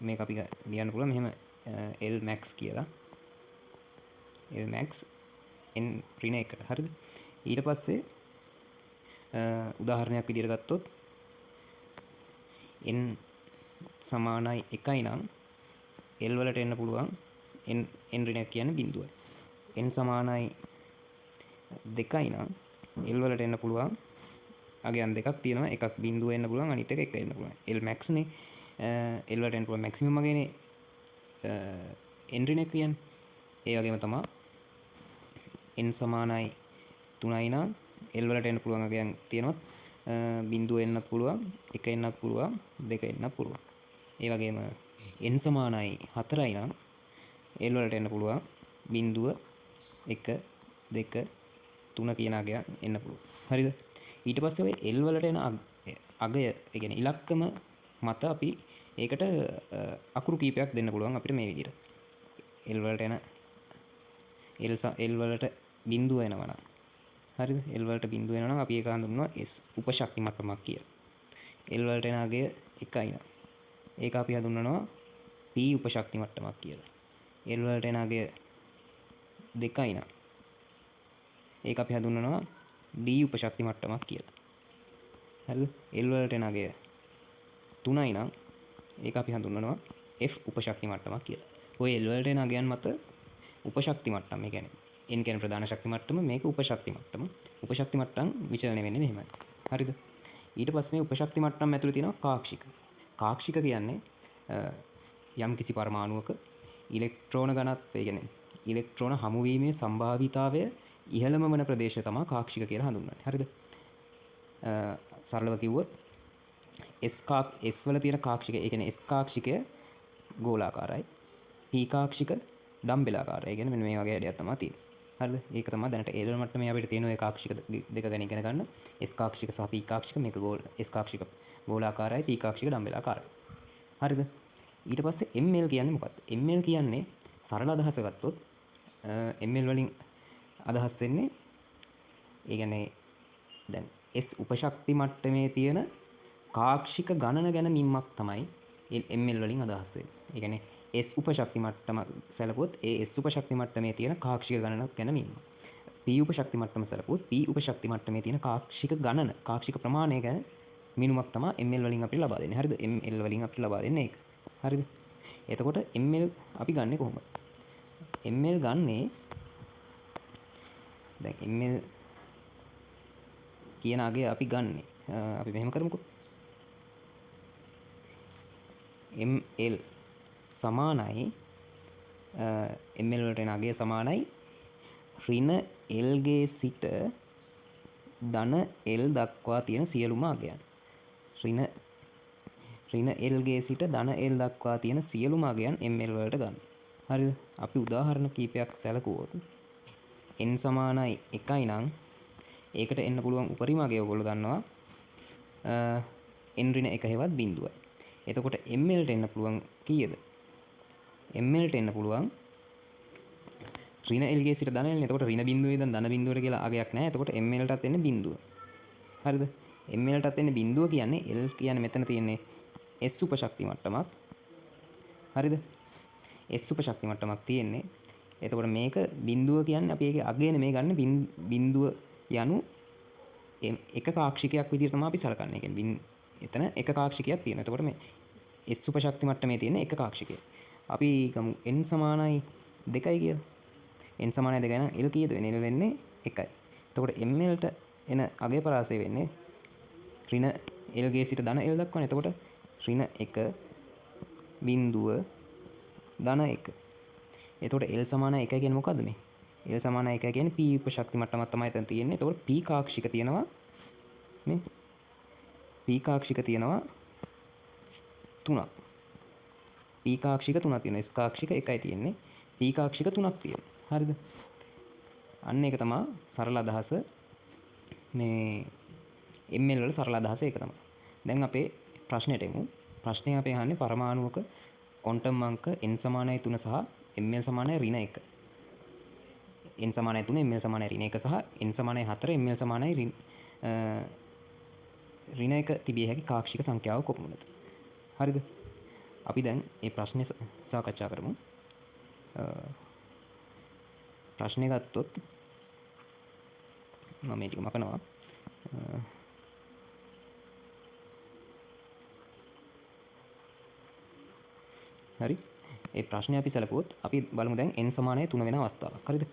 මේක අපි ලියන්න පුළුවන් මෙහෙම L max කියලා. L max n ඍණ 1ට. හරිද? ඊට පස්සේ උදාහරණයක් විදිහට ගත්තොත් n සමානයි 1යි නම් L වලට එන්න පුළුවන් n ඍණයක් කියන්නේ බිඳුවයි. n සමානයි 2යි නම් L වලට එන්න පුළුවන් අගයන් දෙකක් තියෙනවා. එකක් බිඳුව එන්න පුළුවන්, අනිත් එක 1 එන්න පුළුවන්. L max නේ L වලට එන්න පුළුවන් මැක්සිමම් අගයනේ n ඍණයක් කියන්නේ. ඒ වගේම තමයි n සමානයි 3යි නම් L වලට එන්න පුළුවන් අගයන් තියෙනවා. බිඳුව එන්නත් පුළුවන්, 1 එන්නත් පුළුවන්, 2 එන්නත් පුළුවන්. ඒ වගේම n සමානයි 4යි නම් L වලට එන්න පුළුවන් බිඳුව 1 2 3 කියන අගයන් එන්න පුළුවන්. හරිද? ඊට පස්සේ ඔය L වලට එන අගය, ඒ කියන්නේ ඉලක්කම මත අපි ඒකට අකුරු කීපයක් දෙන්න පුළුවන් අපිට මේ විදිහට. L වලට එන L වලට බිඳුව එනවා නම් හරිද? L වලට බිඳුව එනවා නම් අපි ඒක හඳුන්වනවා S උපශක්ති මට්ටමක් කියලා. L වලට එන අගය 1යි නම් ඒක අපි හඳුන්වනවා P උපශක්ති මට්ටමක් කියලා. L වලට එන අගය 2යි නම් ඒක අපි හඳුන්වනවා D උපශක්ති මට්ටමක් කියලා. හරිද? L වලට එන අගය 3යි නම් ඒක අපි හඳුන්වනවා F උපශක්ති මට්ටමක් කියලා. ඔය L වලට එන අගයන් මත උපශක්ති මට්ටම, ඒ කියන්නේ n කියන්නේ ප්‍රධාන ශක්ති මට්ටම, මේක උපශක්ති මට්ටම. උපශක්ති මට්ටම් විචලනය වෙන්නේ මෙහෙමයි. හරිද? ඊට පස්සේ මේ උපශක්ති මට්ටම් ඇතුළේ තියෙනවා කාක්ෂික. කාක්ෂික කියන්නේ යම් කිසි පරමාණුවක ඉලෙක්ට්‍රෝන ඝනත්වය, කියන්නේ ඉලෙක්ට්‍රෝන හමු වීමේ සම්භාවිතාවය ඉහළම වන ප්‍රදේශය තමයි කාක්ෂික කියලා හඳුන්වන්නේ. හරිද? සරලව කිව්වොත් S වල තියෙන කාක්ෂික, ඒ කියන්නේ S කාක්ෂිකය ගෝලාකාරයි. P කාක්ෂික ඩම්බෙලාකාරයි. ඒ කියන්නේ මෙන්න මේ වගේ හැඩයක් තමයි තියෙන්නේ. හරිද? ඒක තමයි දැනට A level මට්ටමේ අපිට තියෙන ඔය කාක්ෂික දෙක ගැන ඉගෙන ගන්න. S කාක්ෂික සහ P කාක්ෂික, මේක S කාක්ෂික ගෝලාකාරයි, P කාක්ෂික ඩම්බෙලාකාරයි. හරිද? ඊට පස්සේ ml කියන්නේ මොකක්ද? ml කියන්නේ සරල අදහස ගත්තොත් ml වලින් අදහස් වෙන්නේ, ඒ කියන්නේ දැන් S උපශක්ති මට්ටමේ තියෙන කාක්ෂික ගණන ගැන මිම්මක් තමයි ml වලින් අදහස් වෙන්නේ. ඒ කියන්නේ S උපශක්ති මට්ටම සැලකුවොත් ඒ S උපශක්ති මට්ටමේ තියෙන කාක්ෂික ගණනක් ගැන මිම්ම. P උපශක්ති මට්ටම සැලකුවොත් P උපශක්ති මට්ටමේ තියෙන කාක්ෂික ගණන, කාක්ෂික ප්‍රමාණය ගැන මිනුමක් තමයි ml වලින් අපිට ලබා දෙන්නේ. හරිද? ml වලින් අපිට ලබා දෙන්නේ ඒක. හරිද? එතකොට ml අපි ගන්නෙ කොහොමද? ml ගන්නේ දැන් ml කියන අගය අපි ගන්නෙ අපි මෙහෙම කරමුකෝ. ml සමානයි ml වලට එන අගය සමානයි ඍණ L ගේ සිට ධන L දක්වා තියෙන සියලුම අගයන්. ඍණ L ගේ සිට ධන L දක්වා තියෙන සියලුම අගයන් ml වලට ගන්න. හරිද? අපි උදාහරණ කීපයක් සැලකුවොත් n සමානයි 1යි නම් ඒකට එන්න පුළුවන් උපරිම අගය ඔයගොල්ලෝ දන්නවා n ඍණ 1 හෙවත් බිඳුවයි. එතකොට ml ට එන්න පුළුවන් කීයද? ml ට එන්න පුළුවන් ඍණ L ගේ සිට ධන L නේ. එතකොට ඍණ බිඳුවේ ඉඳන් ධන බිඳුවට කියලා අගයක් නැහැ. එතකොට ml ටත් එන්නේ බිඳුව. හරිද? ml ටත් එන්නේ බිඳුව කියන්නේ L කියන්නේ මෙතන තියෙන්නේ S උපශක්ති මට්ටමක්. හරිද? S උපශක්ති මට්ටමක් තියෙන්නේ. එතකොට මේක බිඳුව කියන්නේ අපි ඒකේ අගයනේ මේ ගන්න බිඳුව යනු එක කාක්ෂිකයක් විදිහට තමයි අපි සලකන්නේ. ඒ කියන්නේ එතන එක කාක්ෂිකයක් තියෙනවා. එතකොට මේ S උපශක්ති මට්ටමේ තියෙන එක කාක්ෂිකය. අපි ගමු n සමානයි 2යි කියලා. n සමානයි 2 නම් L කීයද වෙන්නේ? L වෙන්නේ 1යි. එතකොට ml ට එන අගය පරාසය වෙන්නේ ඍණ L ගේ සිට ධන L දක්වානේ. එතකොට ඍණ 1 බිඳුව ධන 1. එතකොට L සමානයි 1 කියන්නේ මොකද්ද මේ? L සමානයි 1 කියන්නේ P උපශක්ති මට්ටමක් තමයි එතන තියෙන්නේ. එතකොට P කාක්ෂික තියෙනවා මේ P කාක්ෂික තියෙනවා 3ක්. p කාක්ෂික 3ක් තියෙනවා. s කාක්ෂික එකයි තියෙන්නේ. p කාක්ෂික 3ක් තියෙනවා. හරිද? අන්න ඒක තමයි සරල අදහස. මේ ml වල සරල අදහස ඒක තමයි. දැන් අපේ ප්‍රශ්නෙට එමු. ප්‍රශ්නේ අපේ අහන්නේ පරමාණුවක ක්වොන්ටම් අංක n සමානයි 3 සහ ml සමානයි ඍණ 1. n සමානයි 3 ml සමානයි ඍණ 1 සහ n සමානයි 4 ml සමානයි ඍණ 1 තිබිය හැකි කාක්ෂික සංඛ්‍යාව කොපමණද? හරිද? අපි දැන් මේ ප්‍රශ්නේ සාකච්ඡා කරමු. ප්‍රශ්නේ ගත්තොත් මම මේ ටික මකනවා. හරි. ඒ ප්‍රශ්නේ අපි සැලකුවොත් අපි බලමු දැන් n සමානයි 3 වෙන අවස්ථාවක්. හරිද?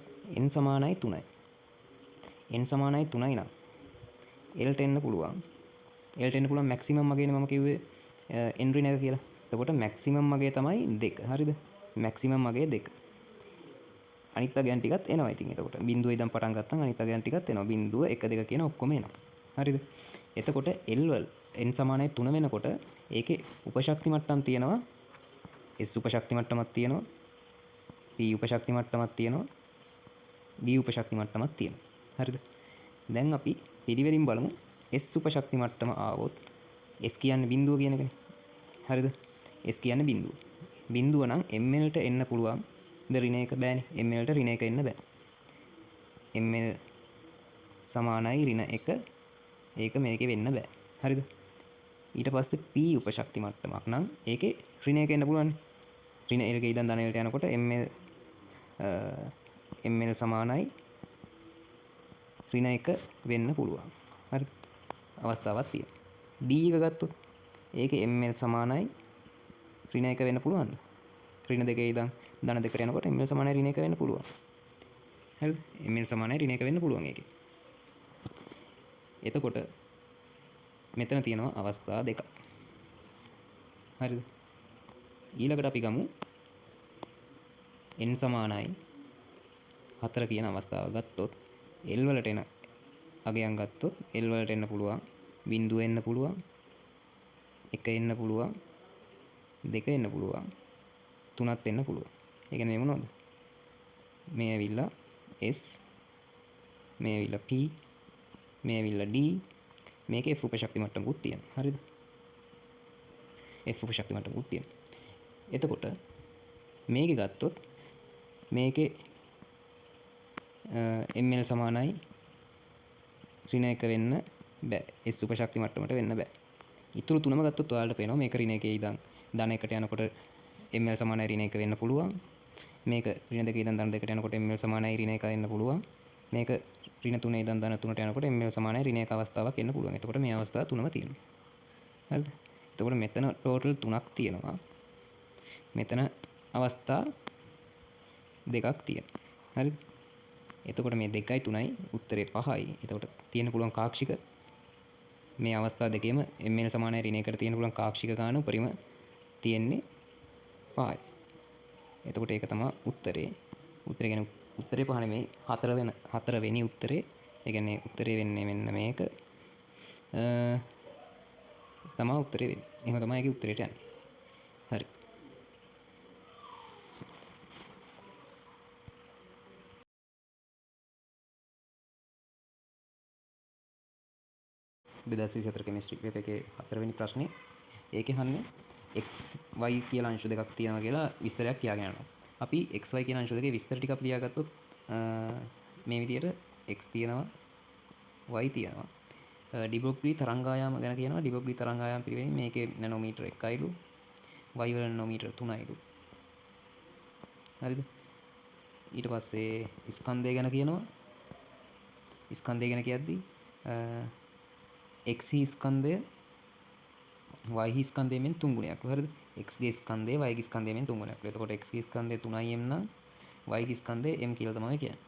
n සමානයි 3යි. n සමානයි 3යි නම් l ට එන්න පුළුවන්. l ට එන්න පුළුවන් මැක්සිමම් මගේනේ මම කිව්වේ n ඍණ 1 කියලා. එතකොට මැක්සිමම් මගේ තමයි 2. හරිද? මැක්සිමම් මගේ 2. අනිත් අගයන් ටිකත් එනවා. ඉතින් එතකොට බිඳුවේ ඉඳන් පටන් ගත්තම අනිත් අගයන් ටිකත් එනවා. බිඳුව 1 2 කියන ඔක්කොම එනවා. හරිද? එතකොට l වල n සමානයි 3 වෙනකොට ඒකේ උපශක්ති මට්ටම් තියෙනවා. s උපශක්ති මට්ටමක් තියෙනවා. p උපශක්ති මට්ටමක් තියෙනවා. d උපශක්ති මට්ටමක් තියෙනවා. හරිද? දැන් අපි පිළිවෙලින් බලමු. s උපශක්ති මට්ටම ආවොත් s කියන්නේ බිඳුව කියන එකනේ. හරිද? s කියන්නේ බිඳුව. බිඳුව නම් ml ට එන්න පුළුවන්. ද ඍණ 1 බෑනේ. ml ට ඍණ 1 එන්න බෑ. ml සමානයි ඍණ 1. ඒක මේකේ වෙන්න බෑ. හරිද? ඊට පස්සේ p උපශක්ති මට්ටමක් නම් ඒකේ ඍණ 1 එන්න පුළුවන්. ඍණ 1 ඉඳන් ධන 1ට යනකොට ml සමානයි ඍණ 1 වෙන්න පුළුවන්. හරිද? අවස්ථාවක් තියෙනවා. d එක ගත්තොත් ඒකේ ml සමානයි ඍණ 1 වෙන්න පුළුවන්ද? ඍණ 2 ඉඳන් ධන 2ට යනකොට ml සමානයි ඍණ 1 වෙන්න පුළුවන්. හරිද? ml සමානයි ඍණ 1 වෙන්න පුළුවන් ඒකේ. එතකොට මෙතන තියෙනවා අවස්ථා දෙකක්. හරිද? ඊළඟට අපි ගමු n සමානයි 4 කියන අවස්ථාව ගත්තොත් l වලට එන අගයන් ගත්තොත් l වලට එන්න පුළුවන් බිඳුව එන්න පුළුවන් 1 එන්න පුළුවන් 2 එන්න පුළුවන් 3ත් එන්න පුළුවන්. ඒ කියන්නේ මේ මොනවද? මේ ඇවිල්ලා s මේ ඇවිල්ලා p මේ ඇවිල්ලා d මේකේ f උපශක්ති මට්ටමකුත් තියෙනවා. හරිද? f උපශක්ති මට්ටමකුත් තියෙනවා. එතකොට මේකේ ගත්තොත් මේකේ ml සමානයි ඍණ 1 වෙන්න බෑ. s උපශක්ති මට්ටමට වෙන්න බෑ. ඉතුරු තුනම ගත්තොත් ඔයාලට පේනවා මේක ඍණ 1 ඉඳන් ධන 1ට යනකොට ml සමානයි ඍණ 1 වෙන්න පුළුවන්. මේක ඍණ 2 ඉඳන් ධන 2ට යනකොට ml සමානයි ඍණ 1 වෙන්න පුළුවන්. මේක ඍණ 3 ඉඳන් ධන 3ට යනකොට ml සමානයි ඍණ 1 අවස්ථාවක් එන්න පුළුවන්. එතකොට මේ අවස්ථා තුනම තියෙනවා. හරිද? එතකොට මෙතන ටෝටල් 3ක් තියෙනවා. මෙතන අවස්ථා දෙකක් තියෙනවා. හරිද? එතකොට මේ 2යි 3යි උත්තරේ 5යි. එතකොට තියෙන්න පුළුවන් කාක්ෂික මේ අවස්ථා දෙකේම ml සමානයි ඍණ 1කට තියෙන්න පුළුවන් කාක්ෂික ගාන උපරිම තියෙන්නේ 5යි. එතකොට ඒක තමයි උත්තරේ. උත්තරේ කියන්නේ උත්තරේ 5 නෙමෙයි 4 වෙනි උත්තරේ. ඒ කියන්නේ උත්තරේ වෙන්නේ මෙන්න මේක. තමයි උත්තරේ වෙන්නේ. එහෙම තමයි ඒකේ උත්තරේට යන්නේ. හරි. දෙදාස් 24 කෙමිස්ට්‍රි පේපර් එකේ 4 වෙනි ප්‍රශ්නේ. ඒකේ අහන්නේ x y කියලා අංශු දෙකක් තියෙනවා කියලා විස්තරයක් කියාගෙන යනවා. අපි x y කියන අංශු දෙකේ විස්තර ටික අපි ලියාගත්තොත් මේ විදිහට x තියෙනවා y තියෙනවා. ඩිබ්‍රොග්ලි තරංගායාම ගැන කියනවා. ඩිබ්‍රොග්ලි තරංගායාම පිළිවෙලින් මේකේ නැනෝමීටර් 1යිලු y වල නැනෝමීටර් 3යිලු. හරිද? ඊට පස්සේ ස්කන්ධය ගැන කියනවා. ස්කන්ධය ගැන කියද්දි x ස්කන්ධය y ස්කන්ධයෙන් 3 ගුණයක්. හරිද? x ගේ ස්කන්ධය y ගේ ස්කන්ධයෙන් 3 ගුණයක්. එතකොට x ගේ ස්කන්ධය 3m නම් y ගේ ස්කන්ධය m කියලා තමයි කියන්නේ.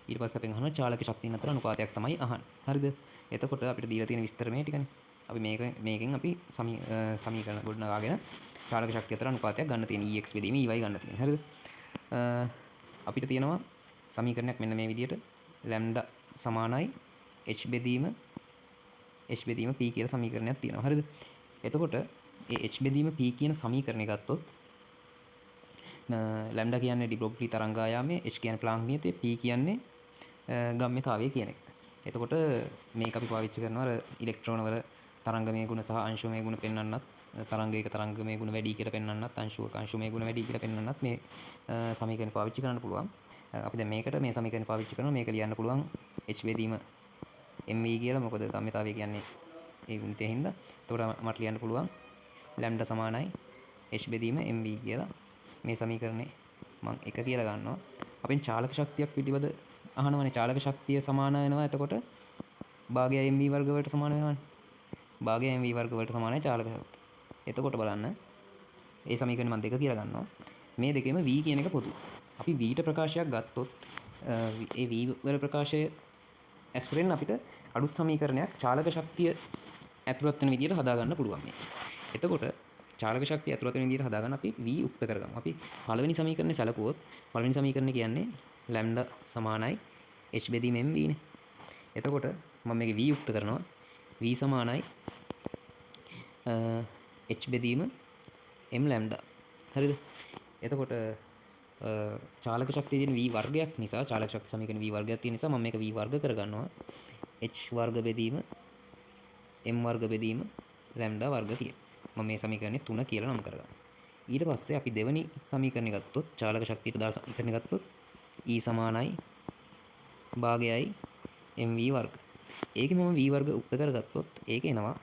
ඊට පස්සේ අපෙන් අහනවා චාලක ශක්තියන් අතර අනුපාතයක් තමයි අහන්නේ. හරිද? එතකොට අපිට දීලා තියෙන විස්තර මේ ටිකනේ. අපි මේකෙන් අපි සමීකරණ ගොඩනගාගෙන චාලක ශක්තිය අතර අනුපාතයක් ගන්න තියෙන ex බෙදීම ey ගන්න තියෙන. හරිද? අපිට තියෙනවා සමීකරණයක් මෙන්න මේ විදිහට ලැම්ඩා සමානයි h බෙදීම p කියලා සමීකරණයක් තියෙනවා. හරිද? එතකොට ඒ h බෙදීම p කියන සමීකරණය ගත්තොත් ලැම්ඩා කියන්නේ ඩි බ්‍රොග්ලි තරංගායාමයේ, h කියන්නේ ප්ලාන්ක් නියතය, p කියන්නේ ගම්‍යතාවය කියන එක. එතකොට මේක අපි පාවිච්චි කරනවා අර ඉලෙක්ට්‍රෝන වල තරංගමය ගුණ සහ අංශුමය ගුණ පෙන්වන්නත්, තරංගයක තරංගමය ගුණ වැඩි කියලා පෙන්වන්නත්, අංශුවක අංශුමය ගුණ වැඩි කියලා පෙන්වන්නත් මේ සමීකරණ පාවිච්චි කරන්න පුළුවන්. අපි දැන් මේකට මේ සමීකරණ පාවිච්චි කරනවා. මේක ලියන්න පුළුවන් h බෙදීම mv කියලා. මොකද ගම්‍යතාවය කියන්නේ ඒ ගුණිතය හින්දා. එතකොට මට ලියන්න පුළුවන් ලැම්ඩා සමානයි h බෙදීම mv කියලා. මේ සමීකරණේ මම 1 කියලා ගන්නවා. අපෙන් චාලක ශක්තියක් පිළිබඳ අහනවනේ. චාලක ශක්තිය සමාන වෙනවා එතකොට භාගය mv වර්ග වලට සමාන වෙනවනේ. භාගය mv වර්ග වලට සමානයි චාලක ශක්තිය. එතකොට බලන්න ඒ සමීකරණය මම 2 කියලා ගන්නවා. මේ දෙකේම v කියන එක පොදු. අපි v ට ප්‍රකාශයක් ගත්තොත් ඒ v වල ප්‍රකාශය ඇස්පරෙන් අපිට අලුත් සමීකරණයක් චාලක ශක්තිය ඇතුළත් වෙන විදිහට හදා ගන්න පුළුවන් මේ. එතකොට චාලක ශක්තිය ඇතුළත් වෙන විදිහට හදා ගන්න අපි v උක්ත කරගමු. අපි පළවෙනි සමීකරණය සැලකුවොත් පළවෙනි සමීකරණය කියන්නේ ලැම්ඩා සමානයි h බෙදීම mv නේ. එතකොට මම මේක v උක්ත කරනවා. v සමානයි h බෙදීම m ලැම්ඩා. හරිද? එතකොට චාලක ශක්තිය තියෙන v වර්ගයක් නිසා, චාලක ශක්ති සමීකරණ v වර්ගයක් තියෙන නිසා මම මේක v වර්ග කරගන්නවා. h වර්ග බෙදීම m වර්ග බෙදීම ලැම්ඩා වර්ග කියලා. මම මේ සමීකරණය 3 කියලා නම් කරගන්නවා. ඊට පස්සේ අපි දෙවෙනි සමීකරණය ගත්තොත්, චාලක ශක්තියට දාලා සමීකරණය ගත්තොත් E සමානයි භාගයයි mv වර්ග. ඒකේ මම v වර්ග උක්ත කරගත්තොත් ඒක එනවා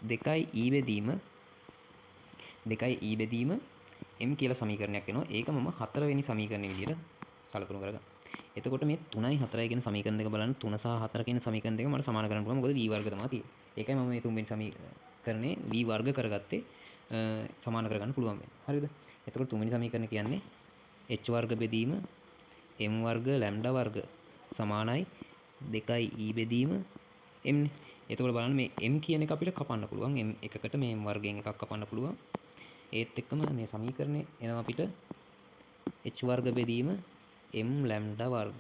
2e බෙදීම m කියලා සමීකරණයක් එනවා. ඒක මම 4 වෙනි සමීකරණය විදිහට සලකුණු කරගන්නවා. එතකොට මේ 3යි 4යි කියන සමීකරණ දෙක බලන්න, 3 සහ 4 කියන සමීකරණ දෙක මට සමාන කරන්න පුළුවන්. මොකද v වර්ග තමයි තියෙන්නේ. ඒකයි මම මේ 3 වෙනි සමීකරණේ v වර්ග කරගත්තේ සමාන කරගන්න පුළුවන් වෙන්නේ. හරිද? එතකොට 3 වෙනි සමීකරණය කියන්නේ h වර්ග බෙදීම m වර්ග ලැම්ඩා වර්ග සමානයි 2e බෙදීම m නේ. එතකොට බලන්න මේ m කියන එක අපිට කපන්න පුළුවන්. m එකකට මේ m වර්ගයෙන් එකක් කපන්න පුළුවන්. ඒත් එක්කම මේ සමීකරණය එනවා අපිට h වර්ග බෙදීම m ලැම්ඩා වර්ග.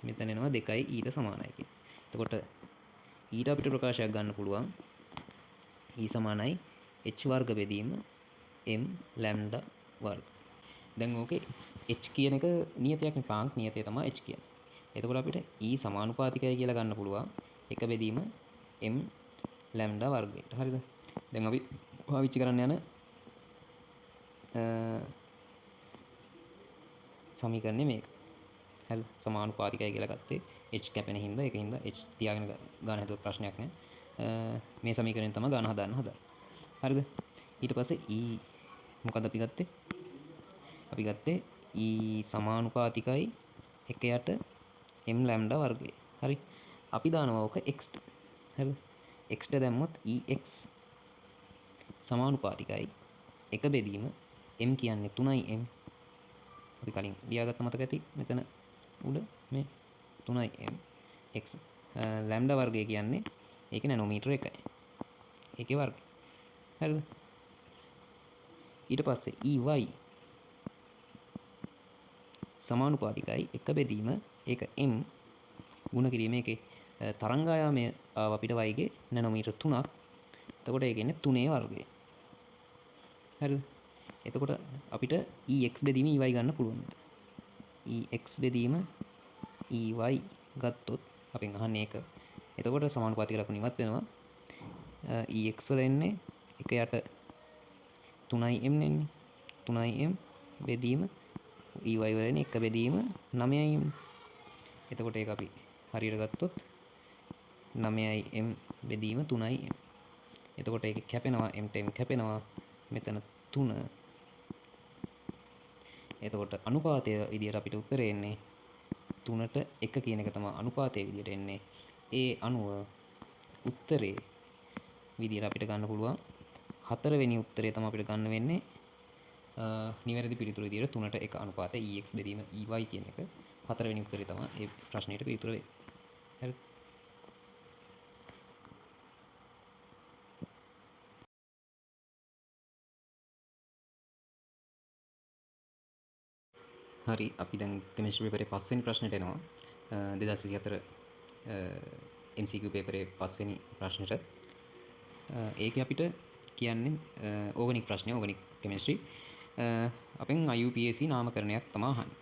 මෙතන එනවා 2i ඊට සමානයි කියලා. එතකොට ඊට අපිට ප්‍රකාශයක් ගන්න පුළුවන් e සමානයි h වර්ග බෙදීම m ලැම්ඩා වර්ග. දැන් ඕකේ h කියන එක නියතයක්නේ, ප්ලාන්ක් නියතය තමයි h කියන්නේ. එතකොට අපිට e සමානුපාතිකයි කියලා ගන්න පුළුවන් 1 බෙදීම m ලැම්ඩා වර්ගයට. හරිද? දැන් අපි පාවිච්චි කරන්න යන සමීකරණය මේක. හරි, සමානුපාතිකයි කියලා ගත්තේ h කැපෙන හින්දා, ඒක හින්දා h තියාගෙන ගන්න හදුවත් ප්‍රශ්නයක් නෑ. මේ සමීකරණයෙන් තමයි ගන්න හදන්නේ. හරිද? ඊට පස්සේ e මොකද අපි ගත්තේ? අපි ගත්තේ e සමානුපාතිකයි 1යට m ලැම්ඩා වර්ගය. හරි. අපි දානවා ඕක x ට. හරිද? x ට දැම්මොත් ex සමානුපාතිකයි 1 බෙදීම m කියන්නේ 3m. අපි කලින් ලියාගත්ත මතක ඇති මෙතන උඩ මේ 3m x ලැම්ඩා වර්ගය කියන්නේ ඒක නැනෝමීටර 1යි. ඒකේ වර්ගය. හරිද? ඊට පස්සේ ey සමානුපාතිකයි 1 බෙදීම ඒක m ගුණ කිරීම ඒකේ තරංගායාමය ආව අපිට y ගේ නැනෝමීටර 3ක්. එතකොට ඒ කියන්නේ 3 වර්ගය. හරිද? එතකොට අපිට ex බෙදීම ey ගන්න පුළුවන්. ex බෙදීම ey ගත්තොත් අපෙන් අහන්නේ ඒක. එතකොට සමානුපාතික ලකුණු ඉවත් වෙනවා. ex වල එන්නේ 1 යට 3m නෙන්නේ. 3m බෙදීම ey වල එන්නේ 1 බෙදීම 9m. එතකොට ඒක අපි හරියට ගත්තොත් 9m බෙදීම 3m. එතකොට ඒක කැපෙනවා, m ට m කැපෙනවා. මෙතන 3. එතකොට අනුපාතය විදියට අපිට උත්තරේ එන්නේ 3ට 1 කියන එක තමයි අනුපාතයේ විදියට එන්නේ. ඒ අනුව උත්තරේ විදියට අපිට ගන්න පුළුවන් 4 වෙනි උත්තරේ තමයි අපිට ගන්න වෙන්නේ නිවැරදි පිළිතුර විදියට 3ට 1 අනුපාතය ex බෙදීම ey කියන එක 4 වෙනි උත්තරේ තමයි මේ ප්‍රශ්නෙට පිළිතුර වෙන්නේ. හරිද? හරි, අපි දැන් කෙමිස්ට්‍රි පේපරේ 5 වෙනි ප්‍රශ්නෙට එනවා. 2024 MCQ පේපරේ 5 වෙනි ප්‍රශ්නෙට. ඒකේ අපිට කියන්නේ ඕගනික් ප්‍රශ්නය, ඕගනික් කෙමිස්ට්‍රි. අපෙන් IUPAC නාමකරණයක් තමයි අහන්නේ.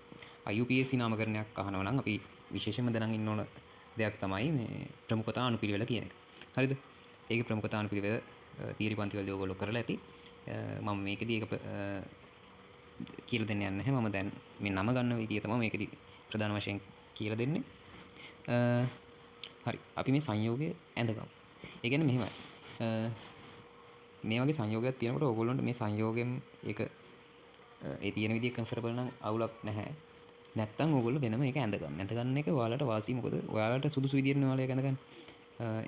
IUPAC නාමකරණයක් අහනවා නම් අපි විශේෂයෙන්ම දැනන් ඉන්න ඕන දෙයක් තමයි මේ ප්‍රමුඛතා අනුපිළිවෙල කියන එක. හරිද? ඒකේ ප්‍රමුඛතා අනුපිළිවෙල තියරි පන්ති වලදී ඔයගොල්ලෝ කරලා ඇති. මම මේකෙදී ඒක කියලා දෙන්න යන්නේ නැහැ. මම දැන් මේ නම ගන්න විදිය තමයි මේකෙදී ප්‍රධාන වශයෙන් කියලා දෙන්නේ. හරි. අපි මේ සංයෝගය ඇඳගමු. ඒ කියන්නේ මෙහෙමයි. මේ වගේ සංයෝගයක් තියෙනකොට ඕගොල්ලන්ට මේ සංයෝගයෙන් ඒක ඒ තියෙන විදිය කම්ෆර්ටබල් නම් අවුලක් නැහැ. නැත්තම් ඕගොල්ලෝ වෙනම ඒක ඇඳගන්න. ඇඳගන්න එක ඔයාලට වාසි මොකද ඔයාලට සුදුසු විදියට නේ ඔයාලා ඒක ඇඳගන්න.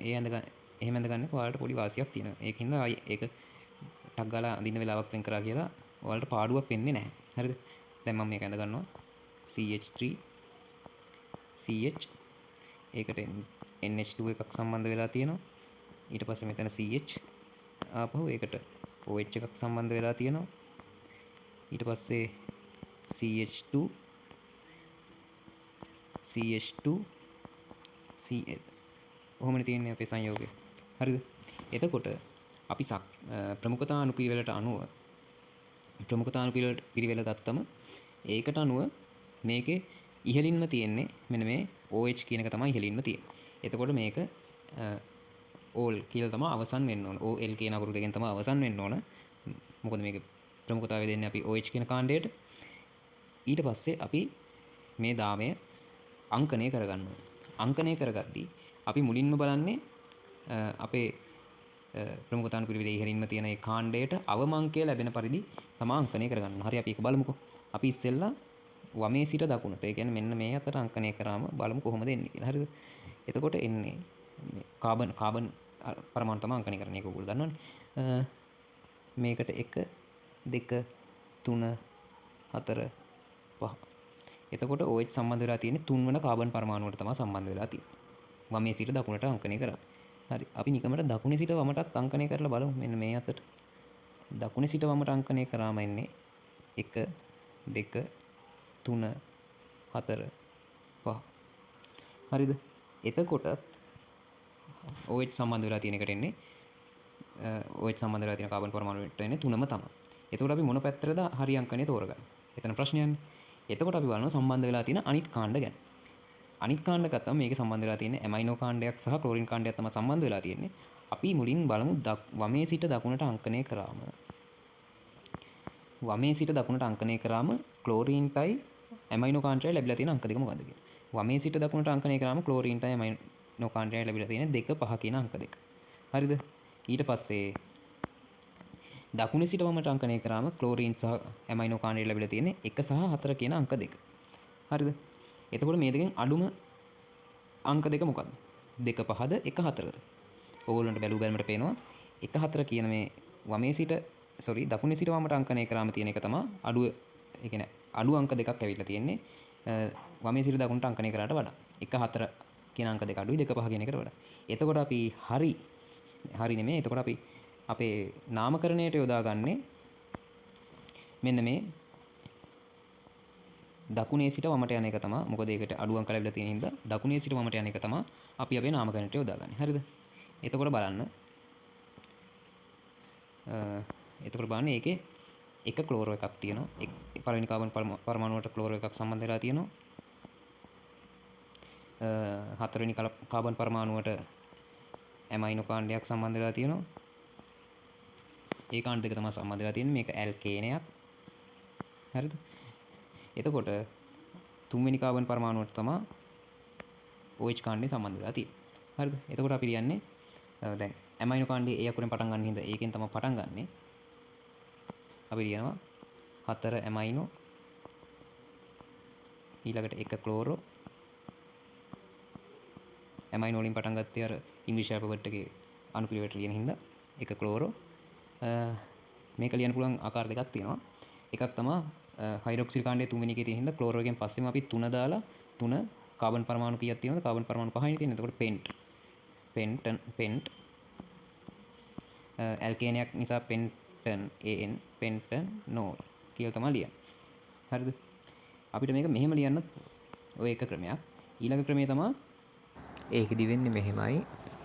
ඒ ඇඳගන්න එහෙම ඇඳගන්න එක ඔයාලට පොඩි වාසියක් තියෙනවා. ඒකින්ද ආයි ඒක ටක් ගාලා අඳින්න වෙලාවක් වෙන් කරා කියලා ඔයාලට පාඩුවක් වෙන්නේ නැහැ. හරිද? දැන් මම මේක ඇඳගන්නවා. CH3 CH ඒකට NH2 එකක් සම්බන්ධ වෙලා තියෙනවා. ඊට පස්සේ මෙතන CH ආපහු ඒකට OH එකක් සම්බන්ධ වෙලා තියෙනවා. ඊට පස්සේ CH2 Cl ඔහොමනේ තියෙන්නේ අපේ සංයෝගය. හරිද? එතකොට අපි ප්‍රමුඛතා අනුපිළිවෙලට අනුව පිළිවෙල ගත්තම ඒකට අනුව මේකේ ඉහළින්ම තියෙන්නේ මෙන්න මේ OH කියන එක තමයි ඉහළින්ම තියෙන්නේ. එතකොට මේක ඕල් කියලා තමයි අවසන් වෙන්න ඕන. OL කියන අකුරු දෙකෙන් තමයි අවසන් වෙන්න ඕන. මොකද මේක ප්‍රමුඛතාවය දෙන්නේ අපි OH කියන කාණ්ඩයට. ඊට පස්සේ අපි මේ දාමය අංකණය කරගන්න ඕන. අංකණය කරගද්දී අපි මුලින්ම බලන්නේ අපේ ප්‍රමුඛතානුපිළිවෙලේ ඉහළින්ම තියෙන ඒ කාණ්ඩයට අවම අංකය ලැබෙන පරිදි තමයි අංකණය කරගන්න. හරි අපි ඒක බලමුකෝ. අපි ඉස්සෙල්ලා වමේ සිට දකුණට. ඒ කියන්නේ මෙන්න මේ අතට අංකණය කරාම බලමු කොහොමද එන්නේ කියලා. හරිද? එතකොට එන්නේ කාබන් පරමාණු තමයි අංකණය කරන්නේ. ඒක ඔයගොල්ලෝ දන්නවනේ. මේකට 1 2 3 4 5. එතකොට OH සම්බන්ධ වෙලා තියෙන්නේ 3 වෙනි කාබන් පරමාණුවට තමයි සම්බන්ධ වෙලා තියෙන්නේ. වමේ සිට දකුණට අංකණය කරා. හරි. අපි නිකමට දකුණේ සිට වමටත් අංකණය කරලා බලමු. මෙන්න මේ අතට. දකුණේ සිට වමට අංකණය කරාම එන්නේ 1 2 3 4 5. හරිද? එතකොට OH සම්බන්ධ වෙලා තියෙන එකට එන්නේ OH සම්බන්ධ වෙලා තියෙන කාබන් පරමාණුවට එන්නේ 3ම තමයි. එතකොට අපි මොන පැත්තටද හරි අංකණය තෝරගන්නේ? එතන ප්‍රශ්නයන්නේ. එතකොට අපි බලනවා සම්බන්ධ වෙලා තියෙන අනිත් කාණ්ඩ ගැන. අනිත් කාණ්ඩ ගත්තම මේකේ සම්බන්ධ වෙලා තියෙන ඇමයිනෝ කාණ්ඩයක් සහ ක්ලෝරින් කාණ්ඩයක් තමයි සම්බන්ධ වෙලා තියෙන්නේ. අපි මුලින් බලමු වමේ සිට දකුණට අංකණය කරාම. වමේ සිට දකුණට අංකණය කරාම ක්ලෝරීන්ටයි ඇමයිනෝ කාණ්ඩයයි ලැබිලා තියෙන අංක දෙක මොකද්ද කියලා. වමේ සිට දකුණට අංකණය කරාම ක්ලෝරීන්ටයි ඇමයිනෝ කාණ්ඩයයි ලැබිලා තියෙන 2 5 කියන අංක දෙක. හරිද? ඊට පස්සේ දකුණේ සිට වමට අංකණය කරාම ක්ලෝරීන් සහ ඇමයිනෝ කාණ්ඩය ලැබිලා තියෙන්නේ 1 සහ 4 කියන අංක දෙක. හරිද? එතකොට මේ දෙකෙන් අඩුම අංක දෙක මොකක්ද? 2 5ද 1 4ද? ඕගොල්ලන්ට බැලුවට පේනවා 1 4 කියන මේ වමේ සිට දකුණේ සිට වමට අංකණය කරාම තියෙන එක තමයි අඩුව. ඒ කියන්නේ අඩු අංක දෙකක් ඇවිල්ලා තියෙන්නේ වමේ සිට දකුණට අංකණය කරාට වඩා. 1 4 කියන අංක දෙක අඩුයි 2 5 කියන එකට වඩා. එතකොට අපි හරි නෙමෙයි. එතකොට අපි අපේ නාමකරණයට යොදාගන්නේ මෙන්න මේ දකුණේ සිට වමට යන එක තමයි. මොකද ඒකට අඩු අංක ලැබිලා තියෙන හින්දා දකුණේ සිට වමට යන එක තමයි අපි අපේ නාමකරණයට යොදාගන්නේ. හරිද? එතකොට බලන්න. එතකොට බලන්න ඒකේ එක ක්ලෝරෝ එකක් තියෙනවා. පළවෙනි කාබන් පරමාණුවට ක්ලෝරෝ එකක් සම්බන්ධ වෙලා තියෙනවා. හතරවෙනි කාබන් පරමාණුවට ඇමයිනෝ කාණ්ඩයක් සම්බන්ධ වෙලා තියෙනවා. ඒ කාණ්ඩ දෙක තමයි සම්බන්ධ වෙලා තියෙන්නේ. මේක ඇල්කේනයක්. හරිද? එතකොට තුන්වෙනි කාබන් පරමාණුවට තමයි OH කාණ්ඩය සම්බන්ධ වෙලා තියෙන්නේ. හරිද? එතකොට අපි කියන්නේ දැන් ඇමයිනෝ කාණ්ඩය ඒ අකුරෙන් පටන් ගන්න හින්දා ඒකෙන් තමයි පටන් ගන්නෙ. අපි කියනවා 4 ඇමයිනෝ ඊළඟට 1 ක්ලෝරෝ ඇමයිනෝ වලින් පටන් ගත්තේ අර ඉංග්‍රීසි ඇල්ෆබෙට් එකේ අනුපිළිවෙලට ලියන හින්දා 1 ක්ලෝරෝ මේක ලියන්න පුළුවන් ආකාර දෙකක් තියෙනවා. එකක් තමයි හයිඩ්‍රොක්සිල් කාණ්ඩයේ තුන්වෙනි එකේ තියෙන හින්දා ක්ලෝරෝ එකෙන් පස්සෙම අපි 3 දාලා 3 කාබන් පරමාණු කීයක් තියෙනවද? කාබන් පරමාණු 5යි තියෙන්නේ. එතකොට පෙන්ට් ඇල්කේනයක් නිසා පෙන්ටන් AN පෙන්ටනෝල් කියලා තමයි ලියන්නේ. හරිද? අපිට මේක මෙහෙම ලියන්න ඔය එක ක්‍රමයක්. ඊළඟ ක්‍රමය තමයි ඒකෙදි වෙන්නේ මෙහෙමයි.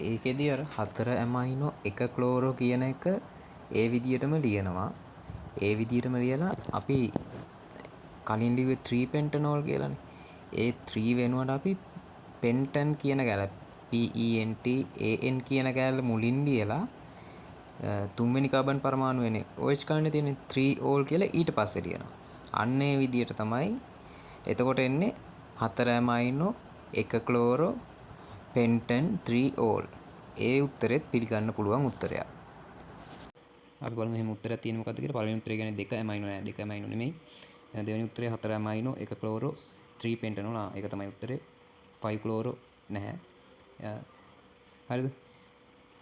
ඒකෙදි අර 4 ඇමයිනෝ 1 ක්ලෝරෝ කියන එක ඒ විදියටම ලියනවා. ඒ විදිහටම ලියලා අපි කලින් ලිව්වේ 3 පෙන්ටනෝල් කියලානේ. ඒ 3 වෙනුවට අපි පෙන්ටන් කියන කැල PENTAN කියන කැලල මුලින් ලියලා තුන්වෙනි කාබන් පරමාණු වෙන්නේ OH ගන්න තියෙන 3 ඕල් කියලා ඊට පස්සේ ලියනවා. අන්න ඒ විදිහට තමයි එතකොට එන්නේ 4 ඇමයිනෝ 1 ක්ලෝරෝ පෙන්ටන් 3 ඕල්. ඒ උත්තරෙත් පිළිගන්න පුළුවන් උත්තරයක්. අපි බලමු එහෙම උත්තරයක් තියෙන්නේ මොකද්ද කියලා. පළවෙනි උත්තරය කියන්නේ 2 ඇමයිනෝ නෑ 2 ඇමයිනෝ නෙමෙයි. දෙවෙනි උත්තරය 4 ඇමයිනෝ 1 ක්ලෝරෝ 3 පෙන්ටනෝල්. ඒක තමයි උත්තරේ. 5 ක්ලෝරෝ නැහැ. හරිද?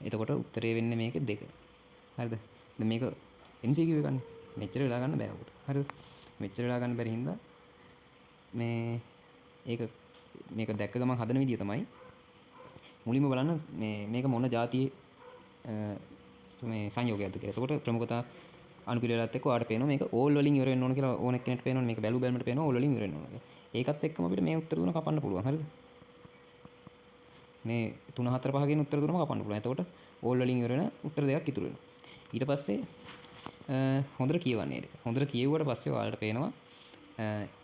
එතකොට උත්තරේ වෙන්නේ මේක 2. හරිද? දැන් මේක MCQ එකනේ. මෙච්චර වෙලා ගන්න බෑ ඔකට. හරිද? මෙච්චර වෙලා ගන්න බැරි හින්දා මේ මේක දැක්ක ගමන් හදන විදිය තමයි මුලින්ම බලන්න මේක මොන જાතියේ මේ සංයෝගයක්ද කියලා. එතකොට ප්‍රමුඛතා අනුපිළිවෙලත් එක්ක ඔයාලට පේනවා මේක ඕල් වලින් ඉවර වෙන්න ඕන කියලා ඕන එක්කෙනෙක්ට පේනවා මේක බැලු බැලමට පේනවා ඕල් වලින් ඉවර වෙන්න ඕන කියලා. ඒකත් එක්කම අපිට මේ උත්තර තුන කපන්න පුළුවන්. හරිද? මේ 3 4 5 කියන උත්තර තුනම කපන්න පුළුවන්. එතකොට ඕල් වලින් ඉවර වෙන උත්තර දෙකක් ඉතුරු වෙනවා. ඊට පස්සේ හොඳට කියවන්නේ ඒක. හොඳට කියෙව්වට පස්සේ ඔයාලට පේනවා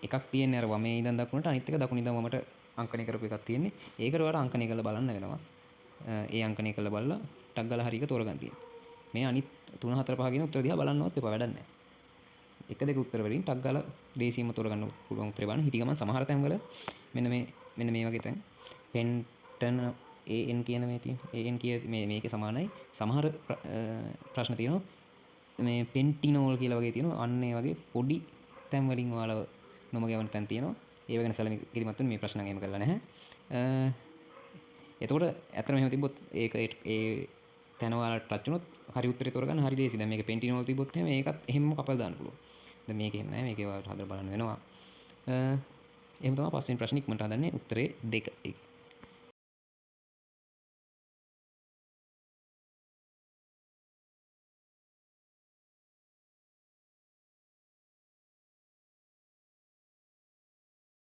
එකක් තියෙන්නේ අර වමේ ඉඳන් දකුණට අනිත් එක දකුණ ඉඳන් වමට අංකණය කරපු එකක් තියෙන්නේ. ඒකට ඔයාලට අංකණය කරලා බලන්න වෙනවා. ඒ අංකණය කරලා බලලා ටක් ගාලා හරි එක තෝරගන්න තියෙනවා. මේ අනිත් 3 4 5 කියන උත්තර දිහා බලන්නවත් එපා වැඩක් නැහැ. එක දෙක උත්තර වලින් ටක් ගාලා දේශීයම තෝරගන්න පුළුවන් උත්තරේ බලන්න. හිටි ගමන් සමහර තැන්වල මෙන්න මේ වගේ තැන් පෙන්ටන AN කියන මේ තියෙන AN කිය මේකේ සමානයි. සමහර ප්‍රශ්න තියෙනවා මේ පෙන්ටිනෝල් කියලා වගේ තියෙනවා. අන්න ඒ වගේ පොඩි තැන් වලින් ඔයාලව නොමග යවන තැන් තියෙනවා. ඒව ගැන සැලකිලිමත් වෙන්න මේ ප්‍රශ්න එහෙම කරලා නැහැ. එතකොට ඇත්තටම එහෙම තිබ්බොත් ඒක ඒ තැන ඔයාලට ටච් වුණොත් හරි උත්තරේ තෝරගන්න හරි ලේසි. දැන් මේක පෙන්ටිනෝල් තිබ්බොත් එහෙම ඒකත් එහෙමම කපලා දාන්න පුළුවන්. දැන් මේක එහෙම නැහැ. මේක ඔයාලට හදලා බලන්න වෙනවා. එහෙම තමයි පස්වෙනි ප්‍රශ්නේ ඉක්මනට හදන්නේ උත්තරේ 2.